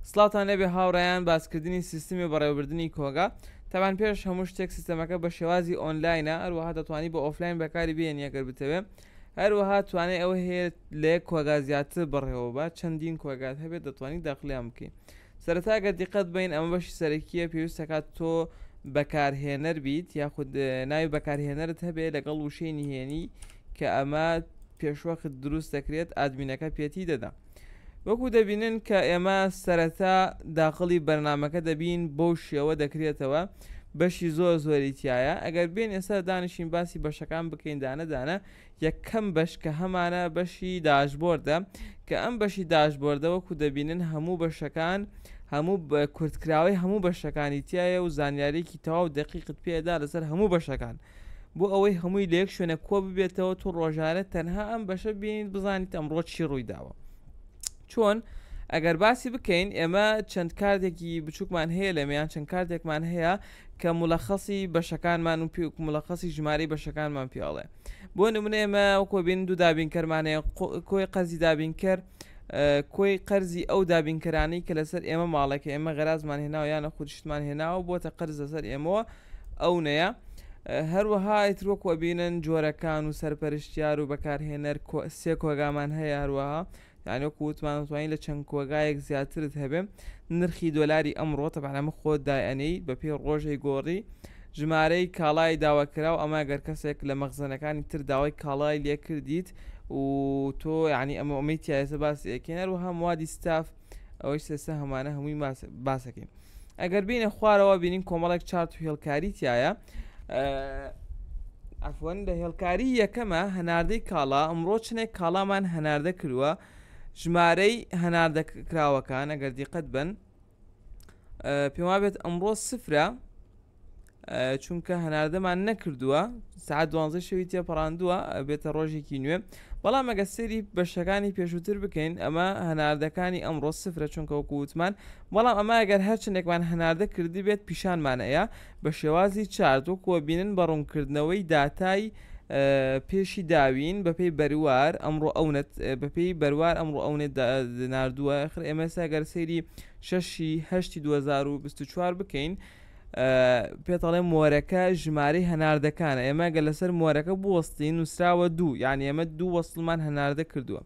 سڵاتان لەبێ هاوڕێیان باسکردنی سیستمی بەڕێوەبردننی کۆگا تاوان پێش هەموو شتێک سیستەمەکە بە شێوازی ئۆنلاینە هەروەها دەتوانانی بە ئۆفلاین بەکاری بێن یەکەر بتەوێ هەروەها توانێت ئەوە هەیە لێ کۆگا زیاتر بڕێەوە بە چەندین کۆگات هەبێت دەتوانانی داخلیان بکەین سەرەتا گەر دیقەت بین ئەمە بەشی سەرەکیە پێویستەکات تۆ بەکارهێنەر بیت یاخود ناوی بەکارهێنەرت هەبێت لەگەڵ وشەی نهێنی کە ئەمە پێشوەخت دروست دەکرێت ئادمینەکە پێتی دەدا وەکو دەبینن کە ئێمە سەرەتا داخلی بەرنمەکە دەبین بەو شێوە دەکرێتەوە بەشی زۆری تایە ئەگەر بێن ئێستا دانیشین باسی بەشەکان بکەین دانەدانە یەکەم بەش کە هەمانە بەشی داشبۆردە کە ئەم بەشی داشبۆردە وەکو دەبینن هەموو بەشەکان هەموو کورتکراوی هەموو بەشەکانی تایە و زانیارێکی تەواو دقیقت پێدا لەسەر هەموو بەشەکان بۆ ئەوەی هەمووی لە یەک شوێنە کۆ ببێتەوە تو ڕۆژانە تەنها ئەم بەشە بینیت بزانیت ئەمڕۆ چی ڕوویداوە چۆن ئەگەر باسی بکەین ئێمە چەند کارتێکی بچووکمان هەیە لەمەیان چەند کارتێکمان هەیە کە مولەخەسی بەشەکانمان و مولەخەسی ژمارەی بەشەکانمان پیاڵێ بۆ نمونە ئێمە وەکو بین دوو دابینکەرمانەیە کۆی قەرزی دابینکەر کۆی قەرزی ئەو دابینکەرانی کە لەسەر ئێمە ماڵێکە ئێمە غەرازمان هێناوە یانە خودشتمان هێناوە بۆتە قەرز لەسەر ئێمەوە ئەو نەیە هەروەها ئیترۆکوە بینن جۆرەکان و سەرپەرشتیار و بەکارهێنەر سێ کۆگامان هەیە هەروەها یعنی وەکووتمان توانین لە چەند کۆگایەک زیاترت هەبێ نرخی دۆلاری ئەمڕۆ تەبانەمە خۆت دایەنەی بەپێی ڕۆژەی گۆڕی ژمارەی کاڵای داواکراو ئەمە گەر کەسێک لە مەخزنەکانی تر داوای کاڵای لێ کردیت و تۆ یعنی ئەمە ئۆمیتیایسە باسی ئەکەێنەر و هەموادی ستاف ئەوەی سێسە هەمانە هەمووی باسەکەین ئەگەر بینە خوارەوە بینین کۆمەڵێک چارت و هێڵکاری تایە ئەفۆن لە هێڵکاری یەکەمە هەناردەی کاڵا ئەمڕۆ چنێک کاڵامان هەناردە کردووە ژمارەی هەناردەکراوەکان ئەگەر دیقەت بن پێما بێت ئەمڕۆ سفرە چونکە هەناردەمان نەکردووە ساعت 12 شەوی تێپەڕاندووە بێتە ڕۆژێکی نوێ بەڵام ئەگە سەری بەشەکانی پێشووتر بکەین ئەمە هەناردەکانی ئەمڕۆ سفرە چونکە وەکووتمان بەڵام ئەمە ئەگەر هەرچندێکمان هەناردە کردی بێت پیشانمانەیە بە شێوازی چارت وەکووە بینن بەڕوونکردنەوەی داتای پێشی داوین بەپێی بەروار ئەمڕۆ ئەوونەت بەپێی بەروار ئەمڕۆ ئەوونێت ناردووە خر ئێمەسا گەر سەیری 6/8/2024 بکەین پێتەڵێ مۆرەکە ژمارەی هەناردەکانە ئێمە گە لەسەر مۆرەکە بوەستین نووسراوە دوو یعنی ئێمە دوو وەسڵمان هەناردە کردووە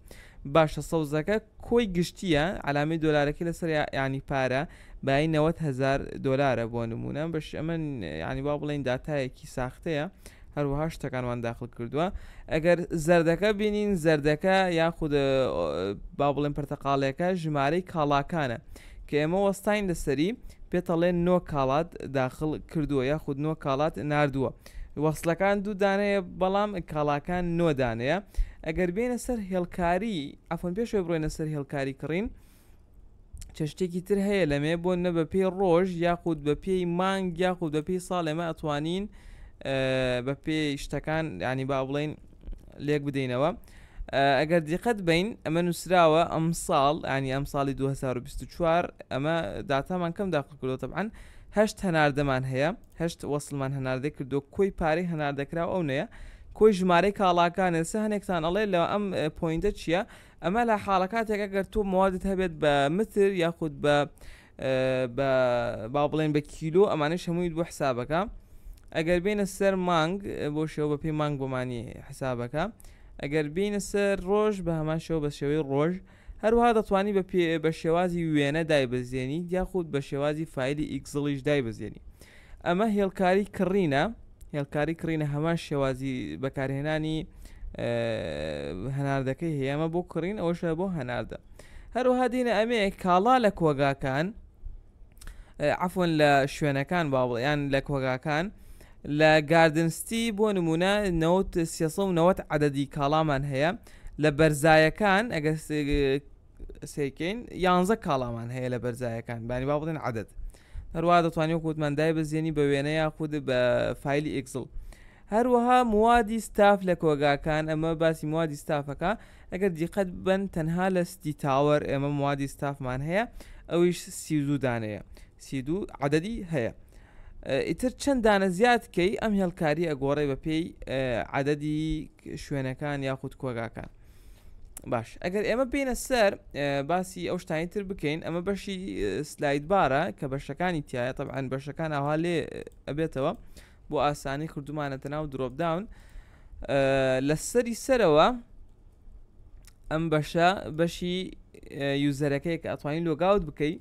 باشە سەوزەکە کۆی گشتیە علامی دۆلارەکەی لەسەر ینی پارە بای 90,000 دلارە بۆ نمونە بەش ئەمە ینی با بڵێن داتایەکی ساختەیە هەروەها شتەکانمان داخل کردووە ئەگەر زەردەکە بینین زەردەکە یاخود با بڵێن پرتەقاڵەکە ژمارەی کاڵاکانە کە ئێمە وەستاین لەسەری پێتەڵێن 9 کاڵات داخل کردووە یاخود 9 کاڵات ناردووە وەسلەکان دوو دانەیە بەڵام کاڵاکان 9 دانەیە ئەگەر بێنە سەر هێڵکاری ئەفۆن پێشوە بڕۆینە سەر هێڵکاری کڕین چشتێکی تر هەیە لەمێ بۆ نە بە پێی ڕۆژ یاخود بە پێی مانگ یاخود بە پێی ساڵ ئێمە ئەتوانین بە پێی شتەکان ینی با بڵێن لێک بدەینەوە ئەگەر دیقەت بین ئەمە نووسراوە ئەم ساڵ ینی ئەم ساڵی 2024 ئەمە داتامان کەم داخل کردەوە طبعاً هەشت هەناردەمان هەیە هەشت وەسڵمان هەناردە کردو کۆی پارەی هەناردەکراو ئەو نەیە کۆی ژمارەی کاڵاکانە سە هەنێکتان ئەڵێ لە ئەم پۆینتە چییە ئەمە لە حاڵەکاتێک ئەگەر تۆ موادت هەبێت بە متر یاخود بە با بڵێن بە کیلۆ ئەمانش هەمووی بۆ حسابەکە ئەگەر بینە سەر مانگ بۆ شێوە بە پێی مانگ بۆمانی حسابەکە ئەگەر بینە سەر ڕۆژ بە هەمان شێوە بە شێوەی ڕۆژ هەروەها دەتوانی بە شێوازی وێنە دایبەزێنی یاخود بە شێوازی فایلی ئیکزڵیش دایبەزێنی ئەمە هێڵکاری کڕینە هێڵکاری کڕینە هەمان شێوازی بەکارهێنانی هەناردەکەی هەیەمە بۆ کڕین ئەوەشە بۆ هەناردە هەروەها دینە ئەمێ کاڵا لە کۆگاکان عفۆن لە شوێنەکان باوڵیان لە کۆگاکان لە گاردنستی بۆ نمونە 390 عەدەدی کاڵامان هەیە لە بەرزایەکان ئەگەر سێکەین 11 کاڵامان هەیە لە بەرزایەکان بانی با بڵێن عەدەد هەروەها دەتوانین وەکووتمان دایبەزێنی بە وێنە یاخود بە فایلی ئیکزڵ هەروەها موادی ستاف لە کۆگاکان ئەمە باسی موادی ستافەکە ئەگەر دیقەت بن تەنها لە ستی تاوەر ئێمە موادی ستافمان هەیە ئەویش 32 دانەیە 32 عەدەدی هەیە ئیتر چەند دانە زیادکەی ئەم هێڵکاری ئەگۆڕێ بە پێی عەدەدی شوێنەکان یاخود کۆگاکان باش ئەگەر ئێمە بینە سەر باسی ئەو شتانی تر بکەین ئەمە بەشی سلاید بارە کە بەشەکانی تایە طبعاً بەشەکان ئاوا لێ ئەبێتەوە بۆ ئاسانی کردومانەتە ناو درۆپ داون لە سەری سەرەوە ئەم بەشی یوزەرەکەی کە ئەتوانین لۆگاوت بکەی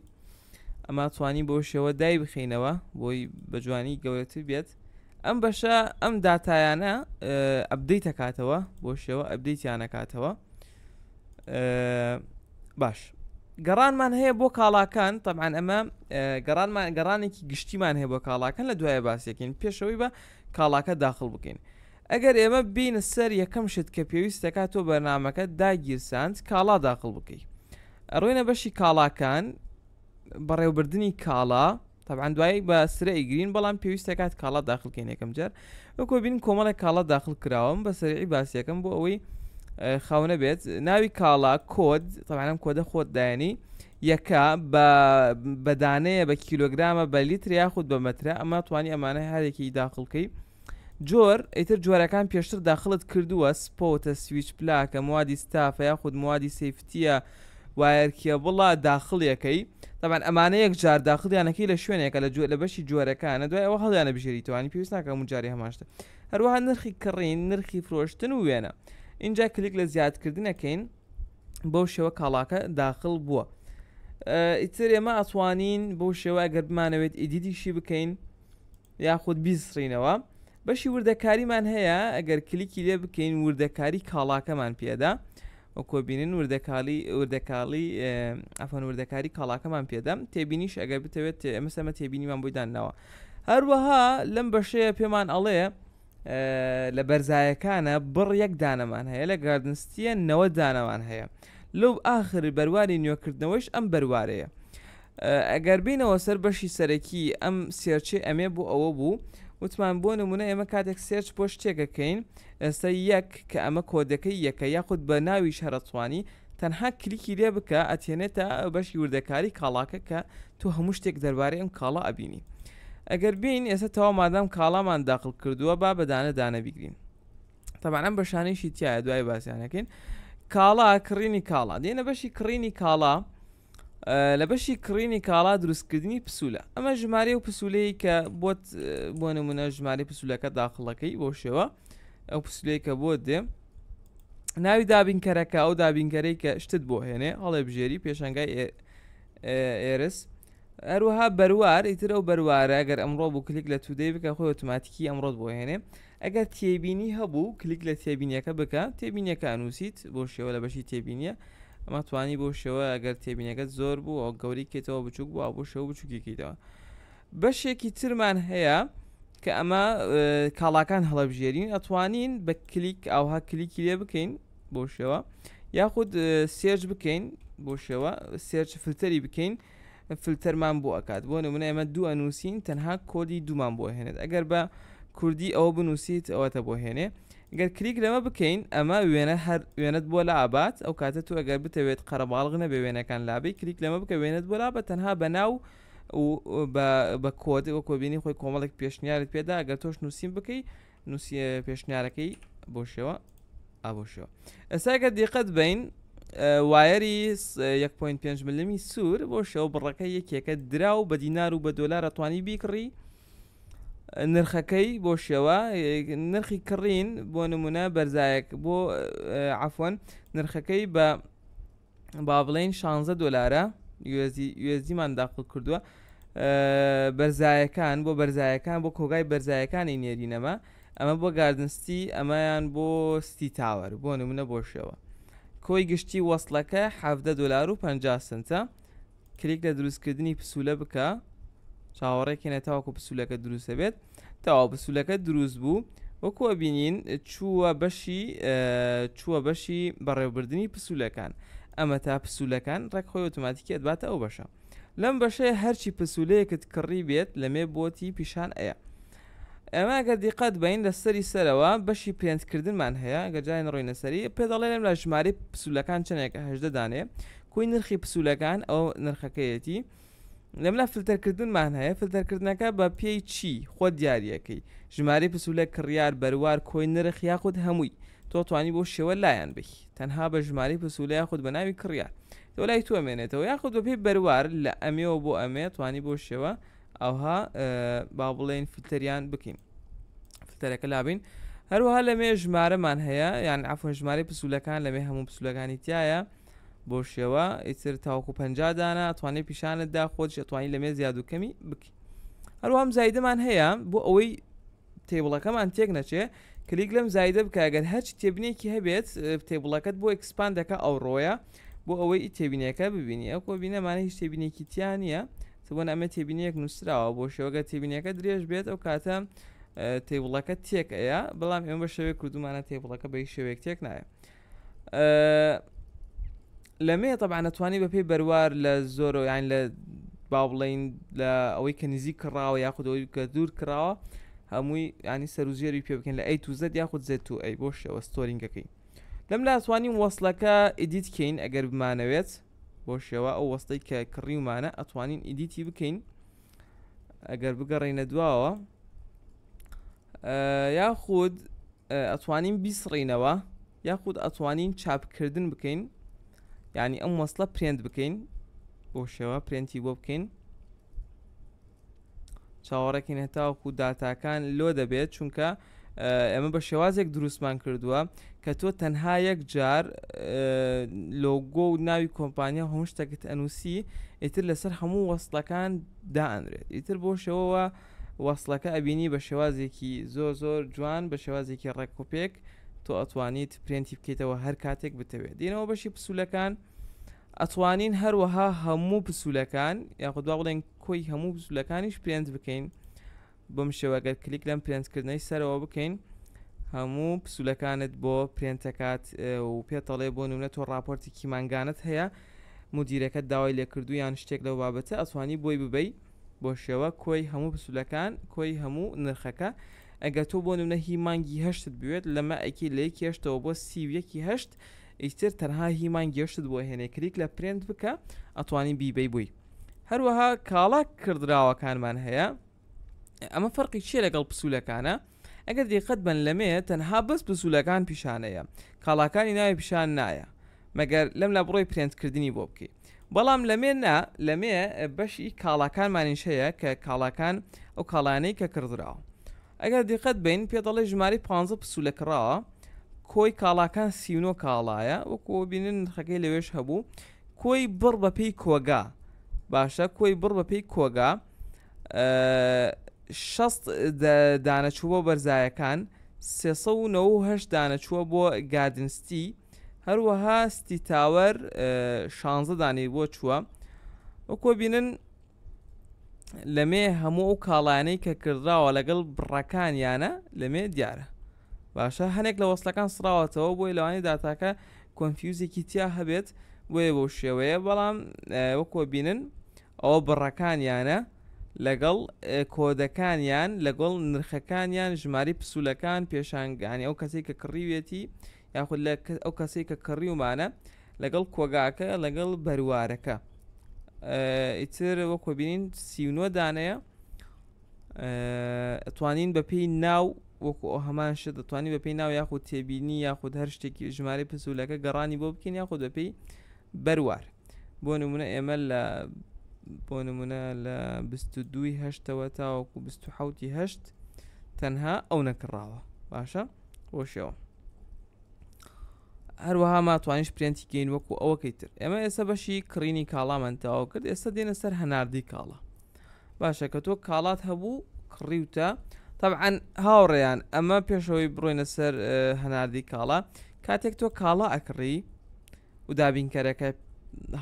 ئەمە توانی بۆ شێوە دای بخینەوە بۆی بە جوانی گەورەتر بێت ئەم بەشە ئەم داتایانە ئەبدەیت دەکاتەوە بۆ شێوە ئەبدەیتیانەکاتەوە باش گەڕانمان هەیە بۆ کاڵاکان طبعاً ئەمە گەڕانێکی گشتیمان هەیە بۆ کاڵاکان لە دوایە باسیەکەین پێشەوەی بە کاڵاکە داخل بکەین ئەگەر ئێمە بینە سەر یەکەم شت کە پێویستەکە تۆ بەرنامەکە داگیرساند کاڵا داخل بکەی ئەڕۆینە بەشی کاڵاکان بەڕێوەبردننی کاڵا طبعاً دوایی بە سرە ئیگرین بەڵام پێویستەکات کاڵا داخلکەین یەکەم جار وەکو بین کۆمەڵێک کاڵا داخل کراوم بە سەرعی باسیەکەم بۆ ئەوەی خاونە بێت ناوی کاڵا کۆد طبعاً ئەم کۆدە خۆت دایانی یەکە بەدانەیە بە کیلۆگرامە بە لیتر یاخود بە مەترە ئەمە توانی ئەمانە هەرێکی داخڵکەی جۆر ئیتر جۆرەکان پێشتر داخلت کردووە سپۆتە سویچ پلاکە موادی ستافە یاخود موادی سیفتیە وایەرکیە بڵا داخڵیەکەی طبعاً ئەمانە یەک جار داخلیانەکەی لە شوێنێکە لە بەشی جۆرەکانە دوای ئەوە هەڵیانە بژێریتوانی پێویست ناکە هەموو جارێ هەماشتە هەروەها نرخی کڕین نرخی فرۆشتن و وێنە اینجا کلیک لە زیادکردنەکەین بەو شێوە کاڵاکە داخل بووە ئیتر ئێمە ئەتوانین بەو شێوە ئەگەر بمانەوێت ئیدیتیشی بکەین یاخود بیسڕینەوە بەشی وردەکاریمان هەیە ئەگەر کلیکی لێ بکەین وردەکاری کاڵاکەمان پێدا وەکۆبینن وردەکاری کاڵاکەمان پێدا تێبینیش ئەگەر بتەوێت ئەمە سەمە تێبینیمان بۆی دانناوە هەروەها لەم بەشەیە پێمان ئەڵێ لە بەرزایەکانە بڕ یەک دانەمان هەیە لە گاردنستیە 90 دانەمان هەیە لەو ئاخر بەرواری نوێکردنەوەش ئەم بەروارەیە ئەگەر بینەوە سەر بەشی سەرەکی ئەم سێرچێ ئەمێ بۆ ئەوە بوو وتمان بۆ نمونە ئێمە کاتێک سێرچ بۆ شتێکەکەین ئێستا یەک کە ئەمە کۆدەکەی یەکە یاخود بە ناوی شەرەتوانی تەنها کلیکی لێ بکە ئەتێنێتە بەشی وردەکاری کاڵاکە کە تو هەموو شتێک دەربارەی ئەم کاڵا ئەبینی ئەگەر بین ئێستا تەوا مادام کاڵامان داخل کردووە با بەدانە دانە بیگرین طبعاً ئەم بەشانەیشی تایە دوای باسییانەکەین کاڵا کڕینی کاڵا دێنە بەشی کڕینی کاڵا لە بەشی کڕینی کاڵا دروستکردنی پسوولە ئەمە ژمارە و پسوولەیە کە بۆت بۆ نمونە ژمارە پسوولەکە داخڵەکەی بۆ شێوە ئەو پسوولەیە کە بۆت دێ ناوی دابینکەرەکە ئەو دابینکەرەی کە شتت بۆ هێنێ هەڵێ بژێری پێشەنگای ئێرس هەروەها بەروار ئیتر ئەو بەروارە ئەگەر ئەمڕۆ بوو کلیک لە تودەی بکە خۆی ئۆتۆماتیکی ئەمڕۆت بۆ هێنێ ئەگەر تێبینی هەبوو کلیک لە تێبینیەکە بکە تێبینیەکە ئەنووسیت بۆ شێوە لە بەشی تێبینیە ئەمە توانی بۆ شێوە ئەگەر تێبینەکەت زۆر بوو ئەو گەوری کێتەوە بچووک بوو بۆ شێوە بچووکیکەیتەوە بەشێکی ترمان هەیە کە ئەمە کاڵاکان هەڵەبژێرین ئەتوانین بە کلیک ئەوها کلیکی لێ بکەین بۆ شێوە یاخود سێرچ بکەین بۆ شێوە سێرچ فلتەری بکەین فلتەرمان بۆ ئەکات بۆ نمونە ئێمە دوو ئەنووسین تەنها کۆدی دوومان بۆ هێنێت ئەگەر بە کوردی ئەوە بنووسیت ئەوەتە بۆ هێنێ ئەگەر کلیک لەمە بکەین ئەمە وێنەت بۆ لە ئابات ئەو کاتە تو ئەگەر بتەوێت قەرەباڵغ نەبێ وێنەکان لابێ کلیک لەمە بکە وێنەت بۆ لابە تەنها بە ناو بە کۆد وە کۆبینی خۆی کۆمەڵێک پێشنیارت پێدا ئەگەر تۆش نووسین بکەی نووسیە پێشنیارەکەی بۆ شێوە ئابۆ شێوە ئێستا ئەگەر دیقەت بین وایەری 1.5 ملمی سوور بۆ شێوە بڕەکە یەکێکە دراو بە دینار و بە دۆلار ئەتوانی بیکڕی نرخەکەی بۆ شێوە نرخی کڕین بۆ نمونە بەرزایەک بۆ عفوەن نرخەکەی بە با بڵێن 16 دۆلارە USD-مان داخل کردووە بەرزایەکان بۆ کۆگای بەرزایەکانی نێرینەمە ئەمە بۆ گاردنستی ئەمەیان بۆ ستی تاوەر بۆ نمونە بۆ شێوە کۆی گشتی وەسڵەکە 17 دلار و 50 سنتە کلیک لە دروستکردنی پسوولە بکە چاوەڕێکێنە تاوەکو پسوولەکە دروستە بێت تاوا پسوولەکە دروست بوو وەکو ئەبینین چووە بەشی بەڕێوەبردننی پسوولەکان ئەمە تا پسوولەکان ڕێک خۆی ئۆتۆماتیکی ئەدباتە ئەو بەشە لەم بەشەیە هەرچی پسوولەیەکت کڕی بێت لەمێ بۆتی پیشان ئەیە ئەمە ئەگەر دیقەت بین لە سەری سەرەوە بەشی پرێنتکردنمان هەیە گەجای ڕۆینە سەری پێ دەڵێ لەم لە ژمارەی پسوولەکان چەندێکە 18 دانێ کوی نرخی پسوولەکان ئەو نرخەکەیەتی لەم لە فلتەرکردنمان هەیە فلتەرکردنەکە بە پێی چی خۆ دیاریەکەی ژمارەی پسوولە کڕیار بەروار کۆی نرخ یاخود هەمووی تۆ توانی بۆ شێوە لایەن بی تەنها بە ژمارەی پسوولە یاخود بە ناوی کڕیار تۆ لای تو ئەمێنێتەوە یاخود بە پێی بەروار لە ئەمێەوە بۆ ئەمێ توانی بۆ شێوە ئەوها با بڵێن فیلتەریان بکەین فیلتەرەکە لابین هەروەها لەمێ ژمارەمان هەیە یان عفوەن ژمارەی پسوولەکان لەمێ هەموو پسوولەکانی تایە بۆ شێوە ئیتر تاوەکو 50 دانە توانێت پیشانتدا خۆت ئەتوانی لەمێ زیاد و کەمی بکەی هەروەها زایدەمان هەیە بۆ ئەوەی تێبڵەکەمان تێک نەچێ کلیک لەم زایدە بکە ئەگەر هەرچ تێبینێکی هەبێت تێبڵەکەت بۆ ئەکسپاند دەکە ئەو ڕۆیە بۆ ئەوەی تێبینەکە ببینی ئەو کۆبینەمانە هیچ تێبینێکی تیان نییە بۆن ئەمە تێبینیەک نووسراوە بۆ شێوەگە تێبینەکە درێژ بێت ئەو کاتە تێبڵەکە تێک ئەیە بەڵام ئێمە بە شێوەیە کردومانە تێبڵەکە بە هیچ شێوەیەک تێک نایە لەمێ طبعا نەتوانی بەپێی بەروار لە زۆرە یان لە با بڵین لە ئەوەی کە نزیک کراوە یاخود ئەوەی کە دوور کراوە هەمووی ینی سەرزیێری پێ بکەین لە A to Z یاخود Z to A بۆ شێوە ستۆرینگەکەی لەم لا توانین وەسڵەکە ئیدیت بکەین ئەگەر بمانەوێت بۆ شێوە ئەو وەستەی کە کڕیومانە ئەتوانین ئیدیتی بکەین ئەگەر بگەڕێنە دواوە یاخود ئەتوانین بیسڕینەوە یاخود ئەتوانین چاپکردن بکەین یعنی ئەم وەسڵە پرێنت بکەین بۆ شێوە پرێنتی بۆ بکەین چاوەڕێکین هەتاوەکو داتاکان لۆ دەبێت چونکە ئەمە بە شێوازێک دروستمان کردووە کە تۆ تەنها یەک جار لۆگۆ و ناوی کۆمپانیا هەموو شتێکت ئەنووسی ئیتر لەسەر هەموو وەسڵەکان دائەنرێت ئیتر بۆ شێوەوە وەسڵەکە ئەبینی بە شێوازێکی زۆر جوان بە شێوازێکی ڕێکۆپێک تۆ ئەتوانیت پرێنتی بکەیتەوە هەر کاتێک بتەوێت دێنەوە بەشی پسوولەکان ئەتوانین هەروەها هەموو پسوولەکان یاخود وا بڵێن کۆی هەموو پسوولەکانیش پرێنت بکەین بەم شێوەگەر کلیک لەم پرێنتکردنەی سەرەوە بکەین هەموو پسوولەکانت بۆ پرێنتەکات و پێتەڵێ بۆ نمونە تۆ راپۆرتێکی مانگانت هەیە مدیرەکەت داوای لێکردو یان شتێک لەو بابەتە ئەتوانی بۆی ببەی بۆ شێوە کۆی هەموو پسوولەکان کۆی هەموو نرخەکە ئەگە تۆ بۆ نمونە هی مانگی هەشتت بوێت لەمە ئەکی لە یەکی هەشتەوە بۆ 38 ئیتر تەنها هی مانگی هەشتت بۆ هێنێ کلیک لە پرێنت بکە ئەتوانی بیبەی بووی هەروەها کاڵا کردراوەکانمان هەیە ئەمە فەرقی چیە لەگەڵ پسوولەکانە ئەگەر دیقەت بن لەمێ تەنها بەس پسوولەکان پیشانەیە کاڵاکانی ناوی پیشان نایە مەگەر لەم لە بڕۆی پرێنتکردنی بۆ بکەی بەڵام لەمێ بەشی کاڵاکانمانیش هەیە کە کاڵاکان ئەو کاڵانەی کە کردراوە ئەگەر دیقەت بین پێ دەڵێ ژماری 15 پسوولە کراوە کۆی کاڵاکان 39 کاڵایە وەکو بینن نرخەکەی لەوێش هەبوو کۆی بڕ بەپێی کۆگا باشە کۆی بڕ بەپێی کۆگا 60 دانەچوو بۆ بەرزایەکان 398 دانەچووە بۆ گاردنستی هەروەها ستی تاوەر 16 دانەی بۆ چووە وەکو بینن لەمێ هەموو ئەو کاڵانەی کە کردراوە لەگەڵ بڕەکانیانە لەمێ دیارە باشە هەنێک لە وەسڵەکان سراوەتەوە بۆی لەوانی داتاکە کۆنفیوزێکی تیا هەبێت بۆیە بۆ شێوەیە بەڵام وەکو بینن ئەوە بڕەکانیانە لەگەڵ کۆدەکانیان لەگەڵ نرخەکانیان ژماری پسوولەکان پێشانگانی ئەو کەسێک کە کڕیوێتی یاخود لە ئەو کەسێک کە کڕیومانە لەگەڵ کۆگاکە لەگەڵ بەروارەکە ئیتر وەکو بینین 39 دانەیە ئەتوانین بەپێی ناو وەکو ئەو هەمان شت دەتوانین بەپێی ناو یاخود تێبینی یاخود هەر شتێکی ژمارەی پسوولەکە گەڕانی بۆ بکەین یاخود بەپێی بەروار بۆ نمونە ئێمە لە 22 هەشتەوە تاوەکو 27 هەشت تەنها ئەو نەکڕاوە باشە بۆ شێوە هەروەها ماتوانیش پرێنتی گەین وەکو ئەوەکەیتر ئێمە ئێستا بەشی کڕینی کاڵامان تەواو کرد ئێستا دێنە سەر هەناردی کاڵا باشە کە تۆ کاڵات هەبوو کڕیوتە طبعا هاوڕێیان ئەمە پێشەوەی بڕۆینە سەر هەناردی کاڵا کاتێک تۆ کاڵا ئەکڕی و دابینکەرەکە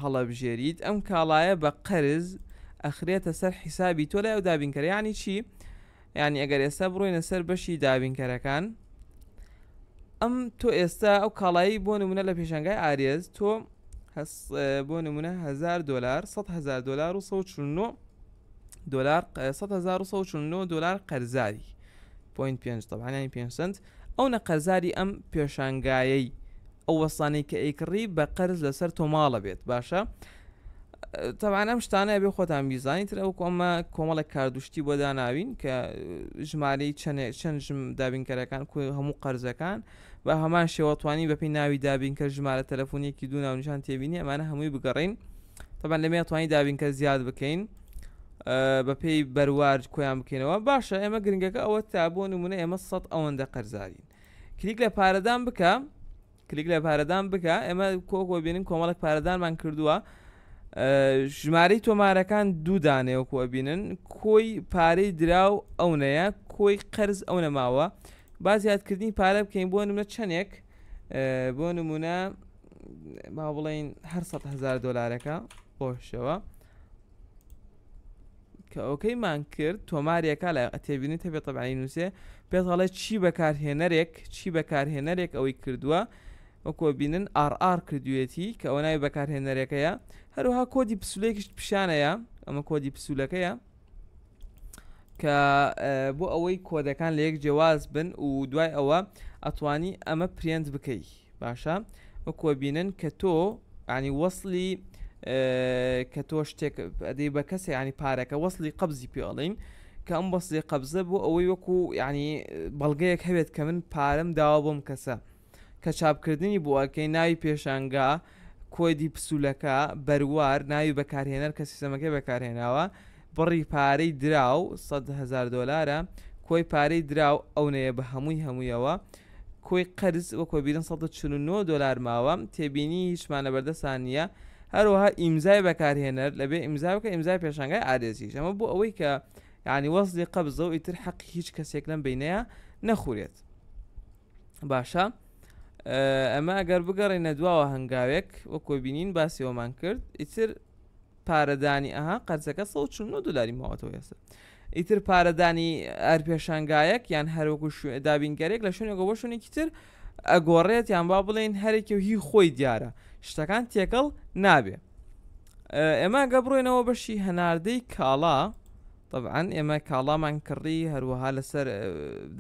هەڵەبژێریت ئەم کاڵایە بە قەرز ئەخرێتە سەر حیسابی تۆ لای ئەو دابینکەرە یعنی چی یعنی ئەگەر ئێستا بڕۆینە سەر بەشی دابینکەرەکان ئەم تۆ ئێستا ئەو کاڵایی بۆ نمونە لە پێشانگای ئارێز تۆ بۆ نمونە $1000 $100,000 و 149 $100,149 قەرزاری 0.5 طبعا يعني 5 سنت ئەو نەقەرزاری ئەم پێشانگایەی ئەو وەسانەی کە ئەیکڕی بە قەرز لەسەر تۆ ماڵە بێت باشە طبعا ئەم شتانە بێ خۆتان بیزانیت ئەو ئەمە کۆمەڵێک کاردوشتی بۆ داناوین کە ژمارەی چەند دابینکەرەکان هەموو قەرزەکان بە هەمان شێوەتوانی بەپی ناوی دابینکە ژمارە تەلەفۆنیەکی دوو ناونیشان تێبینی ئەمانە هەمووی بگەڕین طبعا لەمێ توانی دابینکە زیاد بکەین بەپێی بەروار کۆیان بکەینەوە باشە ئێمە گرنگەکە ئەوە تا بۆ نمونە ئێمە 100 ئەوەندە قەرزارین کلیک لە پارەدان بکە کلیک لە پارەدان بکە ئێمە کۆکۆ بینین کۆمەڵک پارەدانمان کردووە ژمارەی تۆمارەکان دوو دانەوەکوە بینن کۆی پارەی دراو ئەونەیە کۆی قەرز ئەو نەماوە با زیادکردنی پارە بکەین بۆ نمونە چەندێک بۆ نمونە با بڵێن هەر 100,000 دۆلارەکە بۆشەوە کە ئۆکەیمان کرد تۆمارێکە لە تێبینیت هەبێت تەبعی نووسێ پێت هەڵێ چی بەکارهێنەرێک ئەوەی کردووە وەکو بینن RR کردوێتی کە ئەو ناوی بەکارهێنەرەکەیە هەروەها کۆدی پسولەیەکیش پیشانەیە ئەمە کۆدی پسولەکەیە کە بۆ ئەوەی کۆدەکان لە یەک جیاواز بن و دوای ئەوە ئەتوانی ئەمە پرێنت بکەی باشە وەکو بینن کە تۆ ینی وەصلی کە تۆ شتێک ئەدەی بە کەسێ ینی پارەکە وەصلی قەبزی پێڵین کە ئەم وەصلی قەبزە بۆ ئەوەی وەکو ینی بەڵگەیەک هەوێت کە من پارەم داوا بۆم کەسە کە چاپکردنی بۆ ئەکەی ناوی پێشانگا کۆدی پسولەکە بەروار ناوی بەکارهێنەر کە سیستەمەکەی بەکارهێناوە بڕی پارەی دراو 100,000 دۆلارە کۆی پارەی دراو ئەونەیە بە هەموویەوە کۆی قەرز وەکو بیرن 149 دلار ماوە تێبینی هیچمانە بەردەستان نییە هەروەها ئیمزای بەکارهێنەر لەبێ ئیمزاوکە ئیمزای پێشانگای ئادێزیش ئەمە بۆ ئەوەی کە یعنی وەصلی قەبزە و ئیتر حەق هیچ کەسێک لەم بینەیە نەخورێت باشە ئەمە ئەگەر بگەڕێنە دواوە هەنگاوێک وەکو بینین باسیەوەمان کرد ئیتر پارەدانی ئەها قەرزەکە 149 دلاری ماوەتەوە ێستا ئیتر پارەدانی ئەر پێشانگایەک یان هەروەکو دابینگەرێک لە شوێنێکەوە بۆ شوێنێکی تر ئەگۆڕێت یان با بڵێن هەرێکی و هی خۆی دیارە شتەکان تێکەڵ نابێ ئێمە گە بڕۆینەوە بەشی هەناردەی کاڵا طبعا ئێمە کاڵامان کڕی هەروەها لەسەر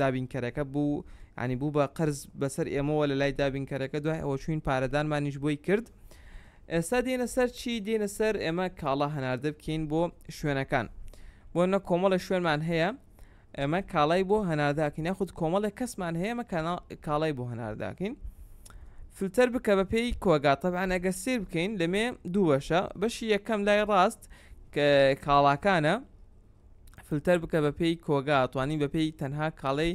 دابینکەرەکە بوو ینی بوو بە قەرز بەسەر ئێمەوە لە لای دابینکەرەکە دوای ئەوە چوین پارەدانمانیش بۆی کرد ئێستا دێنە سەر چی دێنە سەر ئێمە کاڵا هەناردە بکەین بۆ شوێنەکان بۆ نە کۆمەڵە شوێنمان هەیە ئێمە کاڵای بۆ هەنارداکەین یاخود کۆمەڵە کەسمان هەیە ئەمە کاڵای بۆ هەنارداکەین فلتەر بکە بە پێی کۆگا طبعا ئەگە سیر بکەین لەمێ دوو بەشە بەشی یەکەم لای ڕاست کە کاڵاکانە فلتەر بکە بە پێی کۆگا توانی بە پێی تەنها کاڵەی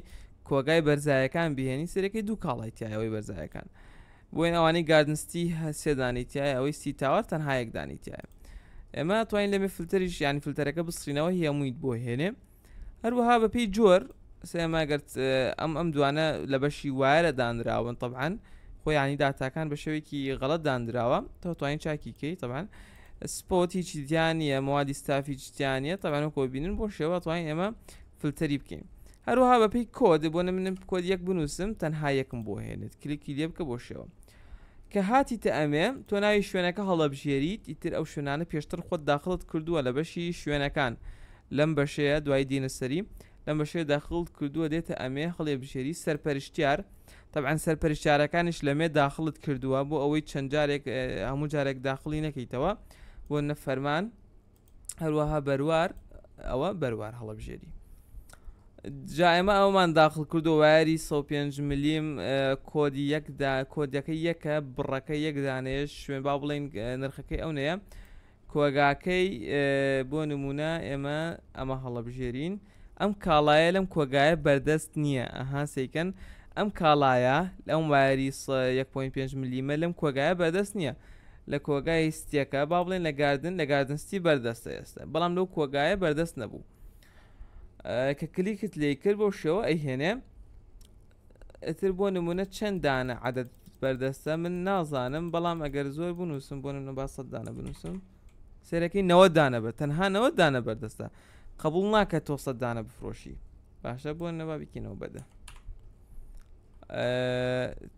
کۆگای بەرزایەکان بهێنی سەرەکەی دوو کاڵای تایەوەی بەرزایەکان بۆین ئەوانەی گاردنستی سێدانی تایە ئەوەی سی تاوار تەنها یەکدانی تایە ئێمە توانین لەمێ فلتەریش ینی فلتەرەکە بسڕینەوە هەموویت بۆ هێنێ هەروەها بە پێی جۆر سێماگەرت ئەم دوانە لە بەشی وایرە دانراون طبعا خۆ ینی داتاکان بە شێوەیەکی غەڵەت دانراوە توانین چاکیکەی طبعا سپۆت هیچی دیانە موادی ستافی جیانە طبعا کۆ بینن بۆ شێوە توانین ئێمە فلتەری بکەین هەروەها بە پێی کۆد بۆ من کۆد یەک بنووسم تەنها یەکم بۆ هێنێت کلیکی لێ بکە بۆ شێوە کە هاتیتە ئەمێ تۆ ناوی شوێنەکە هەڵەبژێریت ئیتر ئەو شوێنانە پێشتر خۆت داخڵت کردووە لە بەشی شوێنەکان لەم بەشەیە دوای دینە سەری لەم بەشەیە داخڵت کردووە دێتە ئەمێ هەڵێ بژێری سەرپەرشتیار طبعا سەرپەرشتیارەکانیش لەمێ داخڵت کردووە بۆ ئەوەی چەند جارێک هەموو جارێک داخڵی نەکەیتەوە بۆ نەفەرمان هەروەها بەروار ئەوە بەروار هەڵەبژێری جا ئێمە ئەومان داخل کردو وایری 105 ملیم کۆدی یەکدا کۆدەکەی یەکە بڕەکە یەک دانێش شوێن با بڵین نرخەکەی ئەو نەیە کۆگاکەی بۆ نمونە ئێمە ئەمە هەڵەبژێرین ئەم کاڵایە لەم کۆگایە بەردەست نییە ئەها سیکەن ئەم کاڵایە لەم وایری 1.5 میلیمە لەم کۆگایە بەردەست نییە لە کۆگای ستیەکە با بڵێن لە گاردنستی بەردەستە ئێستا بەڵام لەو کۆگایە بەردەست نەبوو کە کلیکت لێ کرد بۆ شێوە ئەیهێنێ ئەتر بۆ نمونە چەند دانە عەدەد بەردەستە من نازانم بەڵام ئەگەر زۆر بنووسم بۆ نمونە با 100 دانە بنووسم سێرەکەی 90 دانە بە تەنها 90 دانە بەردەستە قبول ناکات تۆ 100 دانە بفرۆشی باشە بۆ نەبا بکەینەوە بەدە